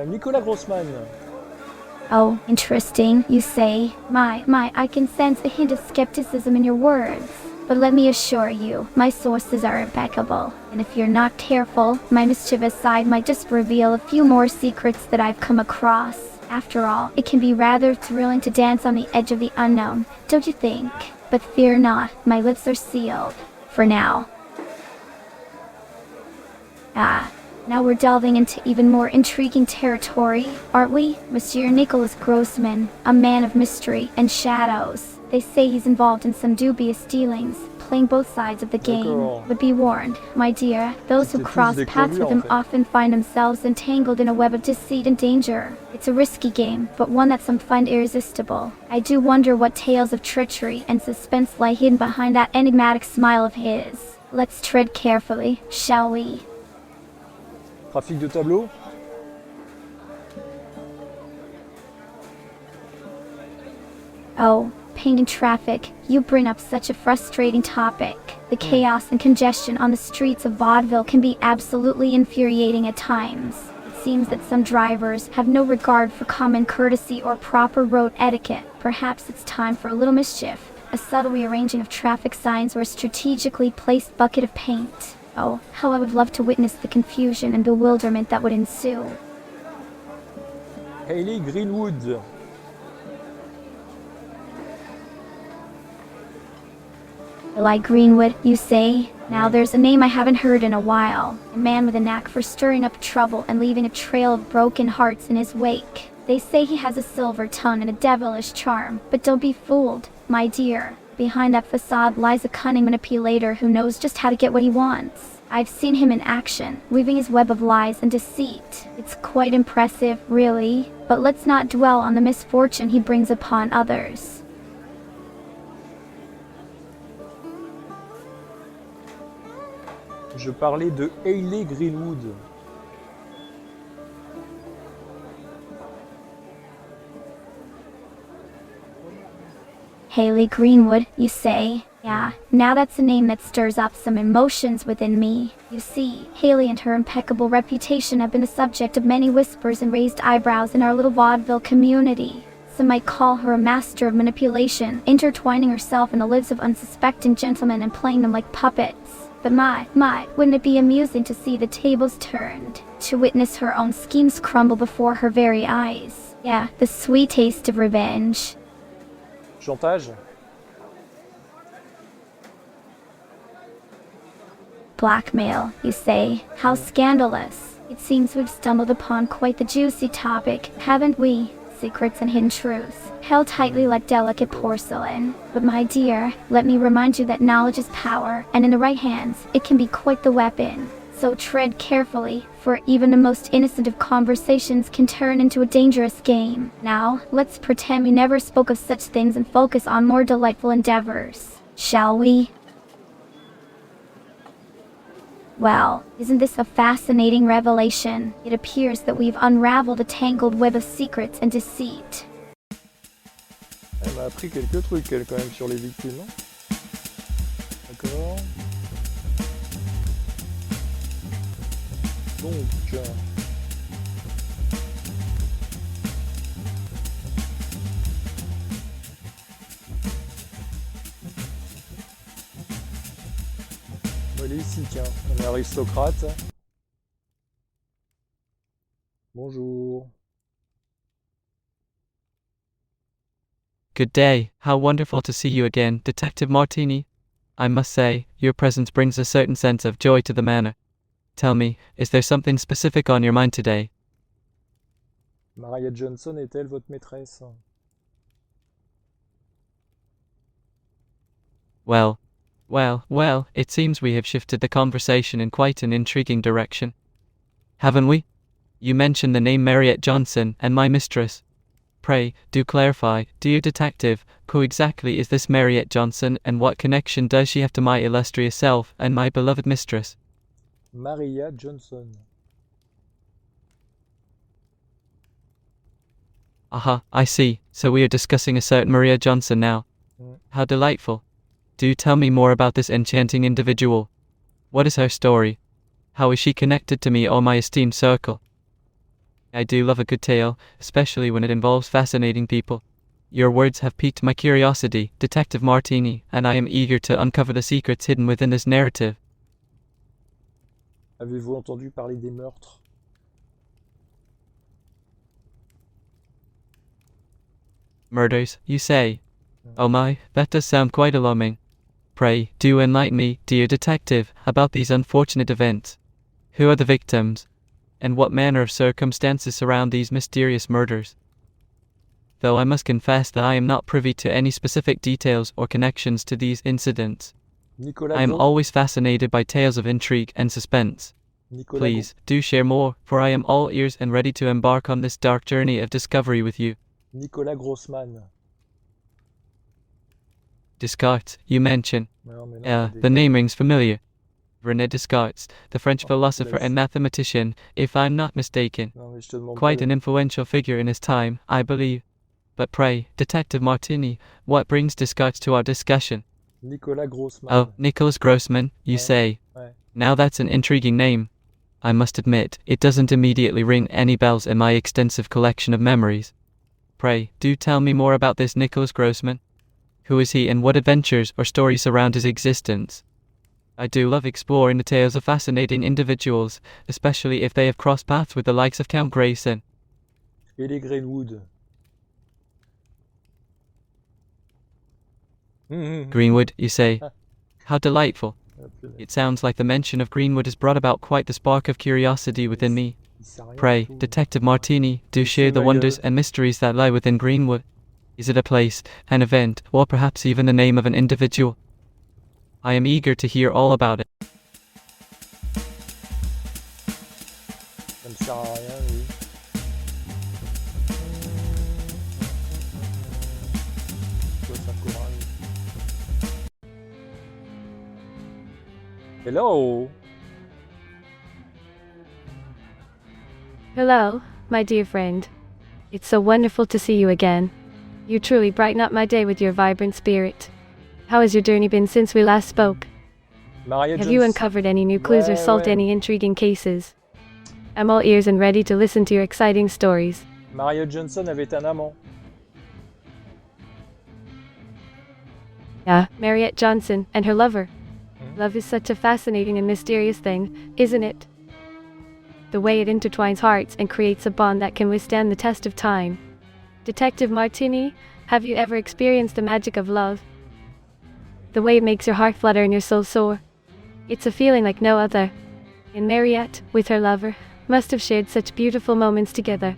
Nicolas Grossman.
Oh, interesting, you say. My, I can sense a hint of skepticism in your words. But let me assure you, my sources are impeccable. And if you're not careful, my mischievous side might just reveal a few more secrets that I've come across. After all, it can be rather thrilling to dance on the edge of the unknown, don't you think? But fear not, my lips are sealed. For now. Now we're delving into even more intriguing territory, aren't we? Monsieur Nicholas Grossman, a man of mystery and shadows. They say he's involved in some dubious dealings, playing both sides of the game. But be warned, my dear, those who cross paths with him often find themselves entangled in a web of deceit and danger. It's a risky game, but one that some find irresistible. I do wonder what tales of treachery and suspense lie hidden behind that enigmatic smile of his. Let's tread carefully, shall we?
Trafic de tableau.
Oh, pain and traffic, you bring up such a frustrating topic. The chaos and congestion on the streets of Vaudeville can be absolutely infuriating at times. It seems that some drivers have no regard for common courtesy or proper road etiquette. Perhaps it's time for a little mischief, a subtle rearranging of traffic signs or a strategically placed bucket of paint. Oh, how I would love to witness the confusion and bewilderment that would ensue.
Hayley Greenwood.
Like Greenwood, you say? Now there's a name I haven't heard in a while. A man with a knack for stirring up trouble and leaving a trail of broken hearts in his wake. They say he has a silver tongue and a devilish charm, but don't be fooled, my dear. Behind that facade lies a cunning manipulator who knows just how to get what he wants. I've seen him in action, weaving his web of lies and deceit. It's quite impressive, really, but let's not dwell on the misfortune he brings upon others.
Je parlais de Hayley Greenwood.
Hayley Greenwood, you say? Yeah, now that's a name that stirs up some emotions within me. You see, Hayley and her impeccable reputation have been the subject of many whispers and raised eyebrows in our little Vaudeville community. Some might call her a master of manipulation, intertwining herself in the lives of unsuspecting gentlemen and playing them like puppets. But my, wouldn't it be amusing to see the tables turned? To witness her own schemes crumble before her very eyes. Yeah, the sweet taste of revenge.
Chantage?
Blackmail, you say? How scandalous. It seems we've stumbled upon quite the juicy topic, haven't we? Secrets and hidden truths, held tightly like delicate porcelain. But my dear, let me remind you that knowledge is power, and in the right hands, it can be quite the weapon. So tread carefully, for even the most innocent of conversations can turn into a dangerous game. Now, let's pretend we never spoke of such things and focus on more delightful endeavors. Shall we? Well, isn't this a fascinating revelation? It appears that we've unraveled a tangled web of secrets and deceit.
Elle m'a appris quelques trucs, elle, quand même, sur les victimes, non? D'accord. Donc... elle est ici, tiens. On est aristocrate. Bonjour.
Good day. How wonderful to see you again, Detective Martini. I must say, your presence brings a certain sense of joy to the manor. Tell me, is there something specific on your mind today?
Maria Johnson est-elle votre maîtresse?
Well, it seems we have shifted the conversation in quite an intriguing direction. Haven't we? You mentioned the name Mariette Johnson and my mistress. Pray, do clarify, dear detective, who exactly is this Mariette Johnson and what connection does she have to my illustrious self and my beloved mistress?
Maria Johnson.
Aha, I see. So we are discussing a certain Maria Johnson now. How delightful. Do tell me more about this enchanting individual. What is her story? How is she connected to me or my esteemed circle? I do love a good tale, especially when it involves fascinating people. Your words have piqued my curiosity, Detective Martini, and I am eager to uncover the secrets hidden within this narrative.
Avez-vous entendu parler des meurtres?
Murders, you say? Oh my, that does sound quite alarming. Pray, do enlighten me, dear detective, about these unfortunate events. Who are the victims? And what manner of circumstances surround these mysterious murders? Though I must confess that I am not privy to any specific details or connections to these incidents. I am always fascinated by tales of intrigue and suspense. Please, do share more, for I am all ears and ready to embark on this dark journey of discovery with you.
Nicolas Grossman.
Descartes, you mention. The name rings familiar. René Descartes, the French philosopher and mathematician, if I'm not mistaken. Quite an influential figure in his time, I believe. But pray, Detective Martini, what brings Descartes to our discussion?
Nicolas Grossman.
Oh, Nicolas Grossman, you say. Now that's an intriguing name. I must admit, it doesn't immediately ring any bells in my extensive collection of memories. Pray, do tell me more about this Nicolas Grossman. Who is he and what adventures or stories surround his existence? I do love exploring the tales of fascinating individuals, especially if they have crossed paths with the likes of Count Grayson.
Hayley Greenwood.
Greenwood, you say? How delightful. It sounds like the mention of Greenwood has brought about quite the spark of curiosity within me. Pray, Detective Martini, do share the wonders and mysteries that lie within Greenwood. Is it a place, an event, or perhaps even the name of an individual? I am eager to hear all about it.
Ça me sert à rien, oui. Hello.
Hello, my dear friend. It's so wonderful to see you again. You truly brighten up my day with your vibrant spirit. How has your journey been since we last spoke? Have you uncovered any new clues or solved any intriguing cases? I'm all ears and ready to listen to your exciting stories.
Maria Johnson avait un amant.
Yeah, Mariette Johnson and her lover. Love is such a fascinating and mysterious thing, isn't it? The way it intertwines hearts and creates a bond that can withstand the test of time. Detective Martini, have you ever experienced the magic of love? The way it makes your heart flutter and your soul soar. It's a feeling like no other. And Mariette, with her lover, must have shared such beautiful moments together.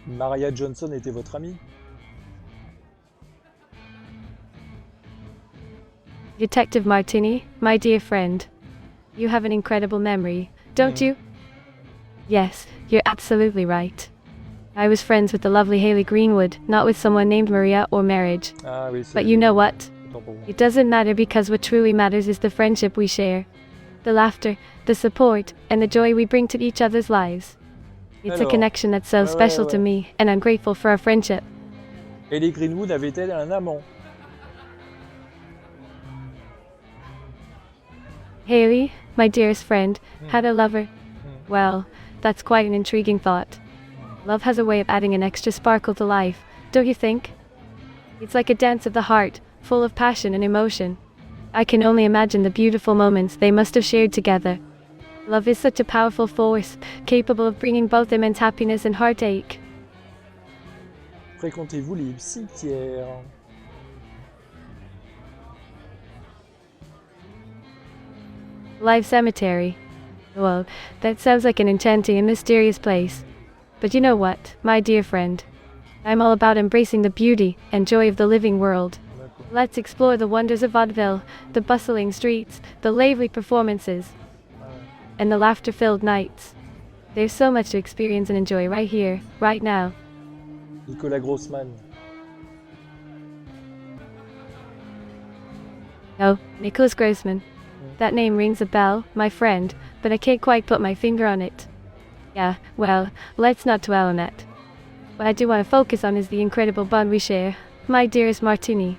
Maria Johnson était votre amie?
Detective Martini, my dear friend. You have an incredible memory, don't you? Yes, you're absolutely right. I was friends with the lovely Hayley Greenwood, not with someone named Maria or marriage.
Ah, oui,
but you know what? It doesn't matter because what truly matters is the friendship we share. The laughter, the support, and the joy we bring to each other's lives. It's a connection that's so special to me, and I'm grateful for our friendship.
Hayley Greenwood avait-elle un amant?
Hayley, my dearest friend, had a lover. Well, that's quite an intriguing thought. Love has a way of adding an extra sparkle to life, don't you think? It's like a dance of the heart, full of passion and emotion. I can only imagine the beautiful moments they must have shared together. Love is such a powerful force, capable of bringing both immense happiness and heartache.
Fréquentez-vous les cimetières?
Live Cemetery. Well, that sounds like an enchanting and mysterious place. But you know what, my dear friend? I'm all about embracing the beauty and joy of the living world. Let's explore the wonders of Vaudeville, the bustling streets, the lively performances, and the laughter-filled nights. There's so much to experience and enjoy right here, right now.
Nicolas Grossman.
Oh, Nicholas Grossman. That name rings a bell, my friend, but I can't quite put my finger on it. Yeah, well, let's not dwell on that. What I do want to focus on is the incredible bond we share, my dearest Martini.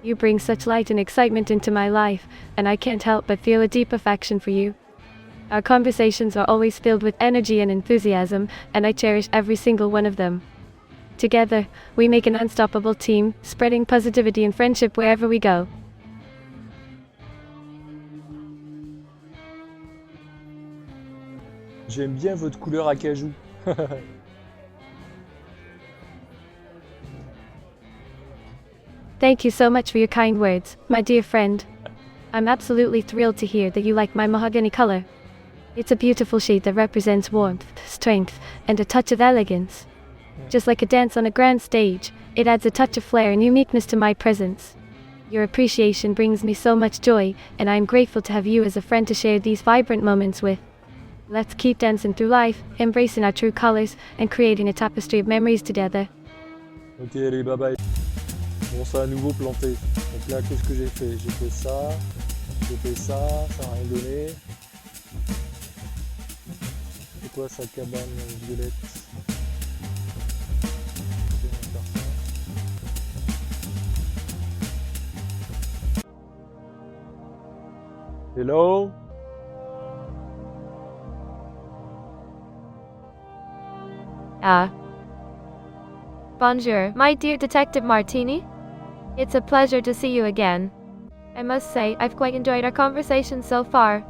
You bring such light and excitement into my life, and I can't help but feel a deep affection for you. Our conversations are always filled with energy and enthusiasm, and I cherish every single one of them. Together, we make an unstoppable team, spreading positivity and friendship wherever we go.
J'aime bien votre couleur acajou.
Thank you so much for your kind words, my dear friend. I'm absolutely thrilled to hear that you like my mahogany color. It's a beautiful shade that represents warmth, strength, and a touch of elegance. Just like a dance on a grand stage, it adds a touch of flair and uniqueness to my presence. Your appreciation brings me so much joy, and I am grateful to have you as a friend to share these vibrant moments with. Let's keep dancing through life, embracing our true colors, and creating a tapestry of memories together.
Ok, allez, bye bye. Bon, ça a à nouveau planté. Donc là, qu'est-ce que j'ai fait? J'ai fait ça n'a rien donné. C'est quoi sa cabane violette? Hello?
Bonjour, my dear Detective Martini. It's a pleasure to see you again. I must say, I've quite enjoyed our conversation so far.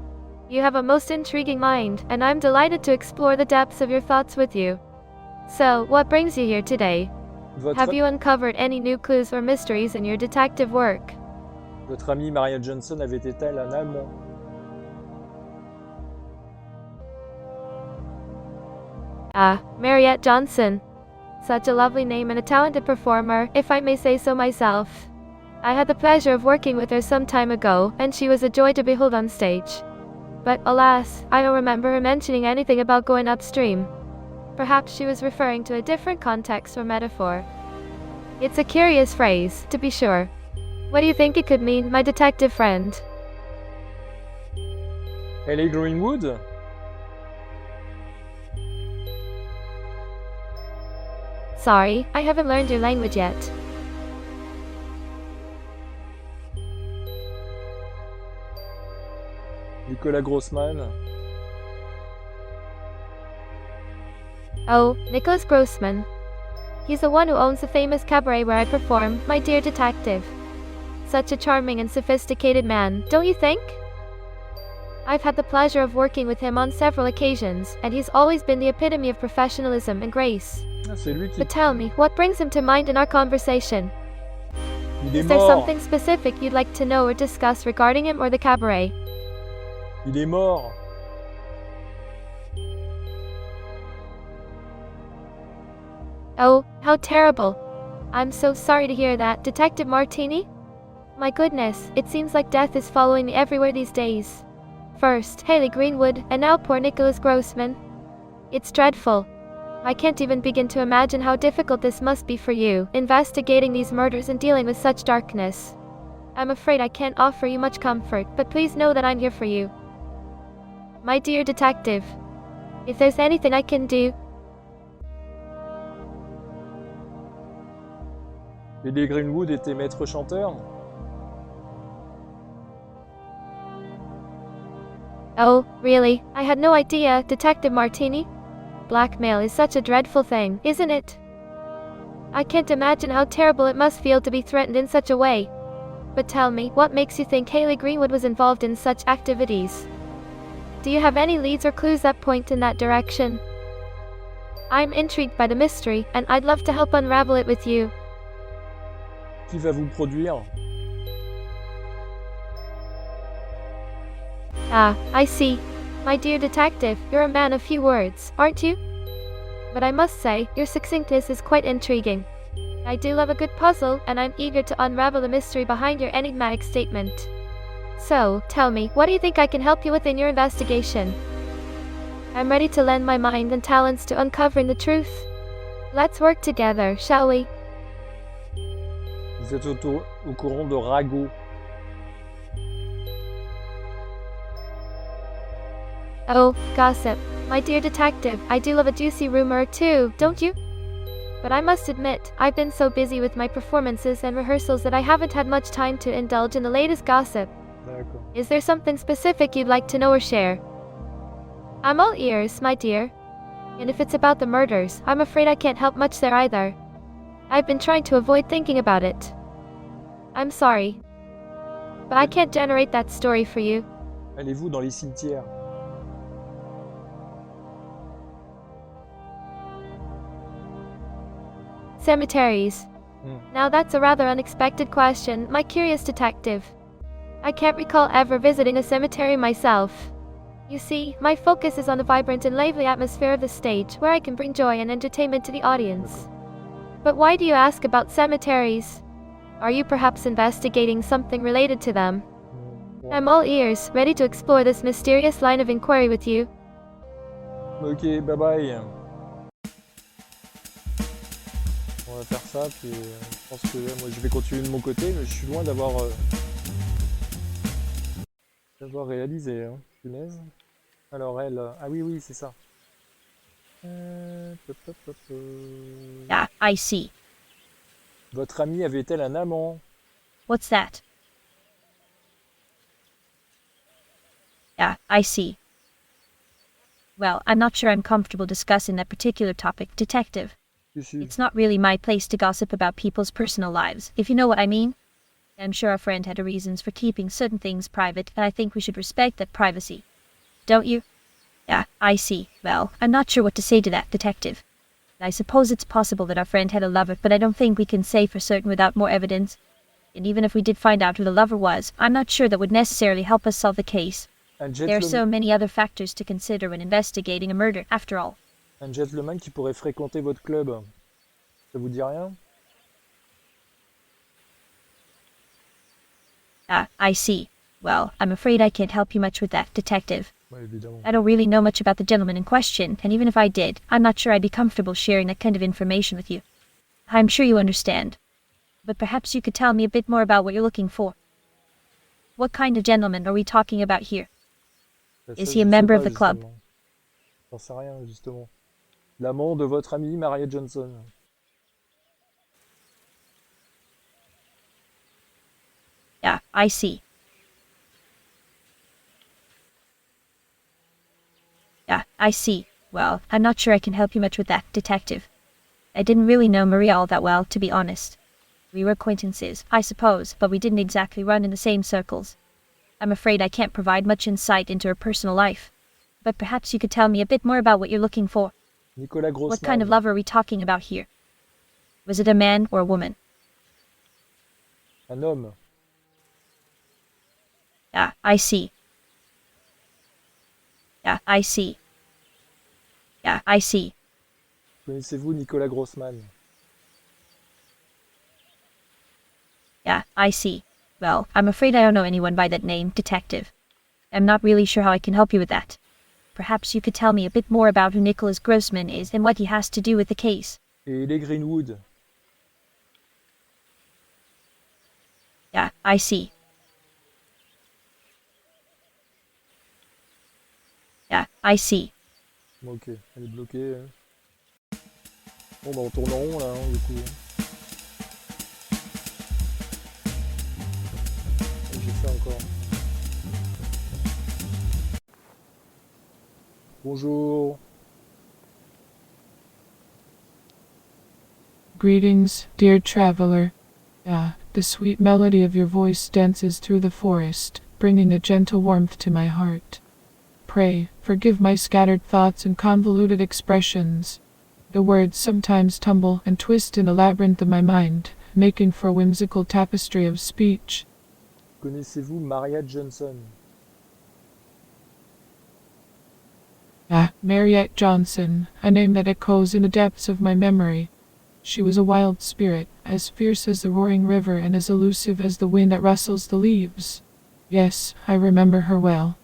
You have a most intriguing mind, and I'm delighted to explore the depths of your thoughts with you. So, what brings you here today? Have you uncovered any new clues or mysteries in your detective work?
Votre amie Maria Johnson avait-elle un amant?
Mariette Johnson. Such a lovely name and a talented performer, if I may say so myself. I had the pleasure of working with her some time ago, and she was a joy to behold on stage. But, alas, I don't remember her mentioning anything about going upstream. Perhaps she was referring to a different context or metaphor. It's a curious phrase, to be sure. What do you think it could mean, my detective friend?
Ellie Greenwood?
Sorry, I haven't learned your language yet.
Nicolas Grossman?
Oh, Nicholas Grossman. He's the one who owns the famous cabaret where I perform, my dear detective. Such a charming and sophisticated man, don't you think? I've had the pleasure of working with him on several occasions, and he's always been the epitome of professionalism and grace. But tell me, what brings him to mind in our conversation? Is there something specific you'd like to know or discuss regarding him or the cabaret?
Il est mort.
Oh, how terrible. I'm so sorry to hear that, Detective Martini. My goodness, it seems like death is following me everywhere these days. First, Haley Greenwood, and now poor Nicholas Grossman. It's dreadful. I can't even begin to imagine how difficult this must be for you, investigating these murders and dealing with such darkness. I'm afraid I can't offer you much comfort, but please know that I'm here for you. My dear detective, if there's anything I can do...
Ellie Greenwood était maître chanteur?
Oh, really? I had no idea, Detective Martini. Blackmail is such a dreadful thing, isn't it? I can't imagine how terrible it must feel to be threatened in such a way. But tell me, what makes you think Haley Greenwood was involved in such activities? Do you have any leads or clues that point in that direction? I'm intrigued by the mystery, and I'd love to help unravel it with you.
Qui va vous produire?
I see. My dear detective, you're a man of few words, aren't you? But I must say, your succinctness is quite intriguing. I do love a good puzzle, and I'm eager to unravel the mystery behind your enigmatic statement. So, tell me, what do you think I can help you with in your investigation? I'm ready to lend my mind and talents to uncovering the truth. Let's work together, shall we?
Vous êtes au courant de Rago?
Oh, gossip. My dear detective, I do love a juicy rumor too, don't you? But I must admit, I've been so busy with my performances and rehearsals that I haven't had much time to indulge in the latest gossip. Is there something specific you'd like to know or share? I'm all ears, my dear. And if it's about the murders, I'm afraid I can't help much there either. I've been trying to avoid thinking about it. I'm sorry. But I can't generate that story for you.
Allez-vous dans les cimetières?
Cemeteries. Now that's a rather unexpected question, my curious detective. I can't recall ever visiting a cemetery myself. You see, my focus is on the vibrant and lively atmosphere of the stage, where I can bring joy and entertainment to the audience. But why do you ask about cemeteries? Are you perhaps investigating something related to them? I'm all ears, ready to explore this mysterious line of inquiry with you.
Ok, bye bye. On va faire ça, puis je pense que moi je vais continuer de mon côté, mais je suis loin d'avoir réalisé, hein, punaise. Alors elle, ah oui, c'est ça.
Yeah, I see.
Votre amie avait-elle un amant?
What's that? Yeah, I see. Well, I'm not sure I'm comfortable discussing that particular topic, detective. It's not really my place to gossip about people's personal lives, if you know what I mean. I'm sure our friend had her reasons for keeping certain things private, and I think we should respect that privacy. Don't you? Yeah, I see. Well, I'm not sure what to say to that, detective. I suppose it's possible that our friend had a lover, but I don't think we can say for certain without more evidence. And even if we did find out who the lover was, I'm not sure that would necessarily help us solve the case. There are so many other factors to consider when investigating a murder, after all.
Un gentleman qui pourrait fréquenter votre club. Ça vous dit rien?
Ah, I see. Well, I'm afraid I can't help you much with that, detective.
Ouais, évidemment.
I don't really know much about the gentleman in question, and even if I did, I'm not sure I'd be comfortable sharing that kind of information with you. I'm sure you understand. But perhaps you could tell me a bit more about what you're looking for. What kind of gentleman are we talking about here? Is he a member of the club?
J'en sais rien, justement. L'amant de votre amie Maria Johnson.
Yeah, I see. Yeah, I see. Well, I'm not sure I can help you much with that, detective. I didn't really know Maria all that well, to be honest. We were acquaintances, I suppose, but we didn't exactly run in the same circles. I'm afraid I can't provide much insight into her personal life. But perhaps you could tell me a bit more about what you're looking for.
Nicolas Grossman.
What kind of lover are we talking about here? Was it a man or a woman?
Un homme.
Yeah, I see. Yeah, I see. Yeah, I see.
Connaissez-vous Nicolas Grossman?
Yeah, I see. Well, I'm afraid I don't know anyone by that name, detective. I'm not really sure how I can help you with that. Perhaps you could tell me a bit more about who Nicholas Grossman is and what he has to do with the case.
Et les Greenwood?
Yeah, I see. Yeah, I see.
Ok, elle est bloquée. Bon, bah on tourne en rond là, du coup. J'ai fait encore. Bonjour.
Greetings, dear traveler. Ah, the sweet melody of your voice dances through the forest, bringing a gentle warmth to my heart. Pray, forgive my scattered thoughts and convoluted expressions. The words sometimes tumble and twist in the labyrinth of my mind, making for a whimsical tapestry of speech.
Connaissez-vous Maria Johnson?
Ah, Mariette Johnson, a name that echoes in the depths of my memory. She was a wild spirit, as fierce as the roaring river and as elusive as the wind that rustles the leaves. Yes, I remember her well.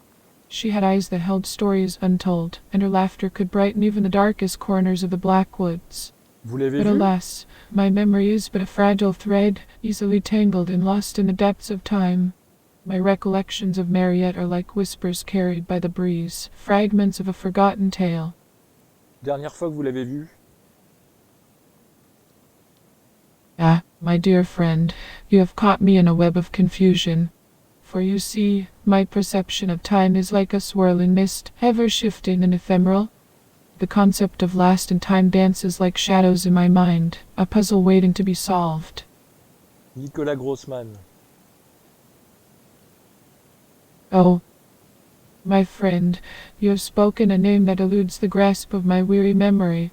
She had eyes that held stories untold, and her laughter could brighten even the darkest corners of the black woods.
Vous l'avez
But
vu?
alas, my memory is but a fragile thread, easily tangled and lost in the depths of time. My recollections of Mariette are like whispers carried by the breeze, fragments of a forgotten tale.
Dernière fois que vous l'avez vu?
Ah, my dear friend, you have caught me in a web of confusion. For you see, my perception of time is like a swirling mist, ever shifting and ephemeral. The concept of last and time dances like shadows in my mind, a puzzle waiting to be solved.
Nicolas Grossman.
Oh, my friend, you have spoken a name that eludes the grasp of my weary memory.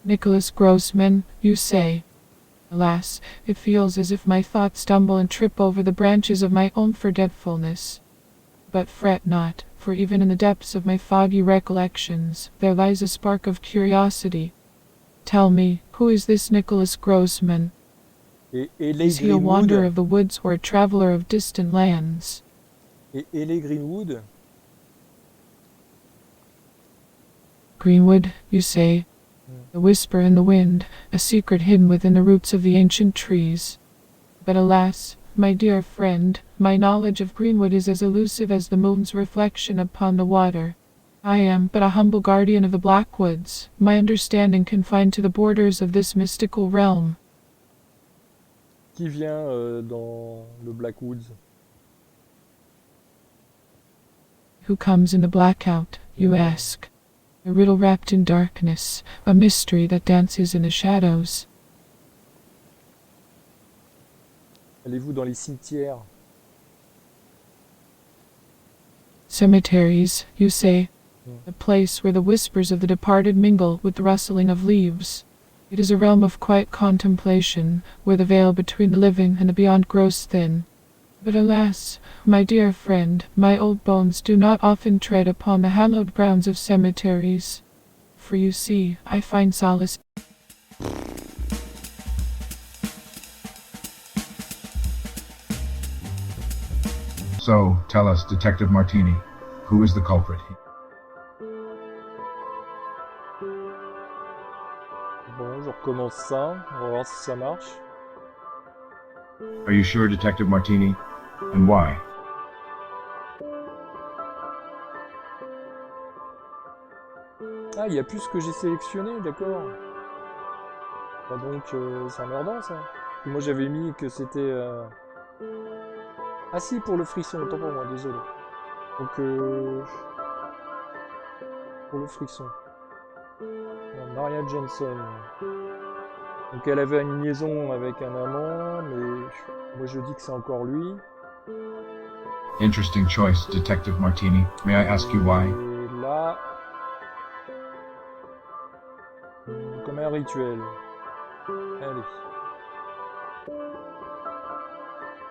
Nicholas Grossman, you say. Alas, it feels as if my thoughts stumble and trip over the branches of my own forgetfulness. But fret not, for even in the depths of my foggy recollections, there lies a spark of curiosity. Tell me, who is this Nicholas Grossman? Is he a wanderer of the woods or a traveler of distant lands?
Et les Greenwood?
Greenwood, you say? The whisper in the wind, a secret hidden within the roots of the ancient trees. But alas, my dear friend, my knowledge of Greenwood is as elusive as the moon's reflection upon the water. I am but a humble guardian of the Black Woods, my understanding confined to the borders of this mystical realm.
Qui vient dans le Black Woods?
Who comes in the blackout, you ask? A riddle wrapped in darkness, a mystery that dances in the shadows.
Allez-vous dans les cimetières?
Cemeteries, you say? A place where the whispers of the departed mingle with the rustling of leaves. It is a realm of quiet contemplation, where the veil between the living and the beyond grows thin. But alas, my dear friend, my old bones do not often tread upon the hallowed grounds of cemeteries. For you see, I find solace.
So, tell us, Detective Martini, who is the culprit?
Bon, je recommence ça. On va voir si ça marche.
Are you sure, Detective Martini? And why?
Ah, il y a plus ce que j'ai sélectionné, d'accord. Bah donc, c'est emmerdant, ça. Moi, j'avais mis que c'était... Ah si, pour le frisson, autant pour moi, désolé. Donc, pour le frisson. Alors, Maria Johnson. Donc, elle avait une liaison avec un amant, mais moi, je dis que c'est encore lui.
Interesting choice, Detective Martini. May I ask you why?
Et là... Comme un rituel. Allez.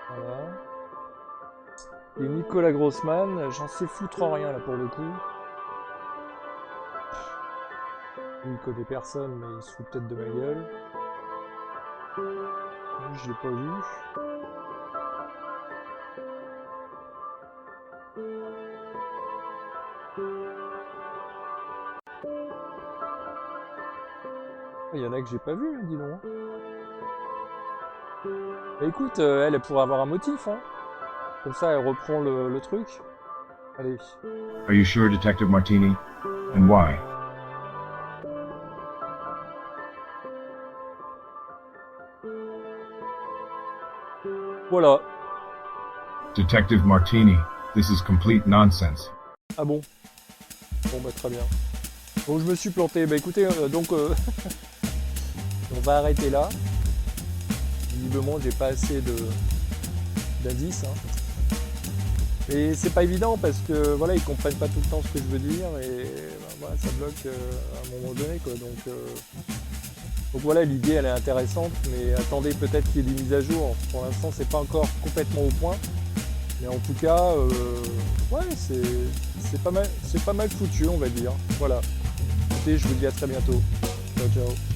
Voilà. Et Nicolas Grossman, j'en sais foutre rien là pour le coup. Lui, il connaît personne, mais il se fout peut-être de ma gueule. Lui, je l'ai pas vu. Il y en a que j'ai pas vu, dis donc. Bah, écoute, elle pourrait avoir un motif, hein. Comme ça, elle reprend le truc. Allez.
Are you sure, Detective Martini? And why?
Voilà.
Detective Martini, this is complete nonsense.
Ah bon? Bon bah très bien. Bon, je me suis planté. Bah écoutez, donc on va arrêter là. Visiblement, j'ai pas assez d'indices. Hein. Et c'est pas évident parce que voilà, ils comprennent pas tout le temps ce que je veux dire et bah, voilà, ça bloque à un moment donné quoi. Donc voilà, l'idée elle est intéressante, mais attendez peut-être qu'il y ait des mises à jour. Pour l'instant, c'est pas encore complètement au point, mais en tout cas, ouais, c'est pas mal foutu, on va dire. Voilà. Écoutez, je vous dis à très bientôt. Ciao, ciao.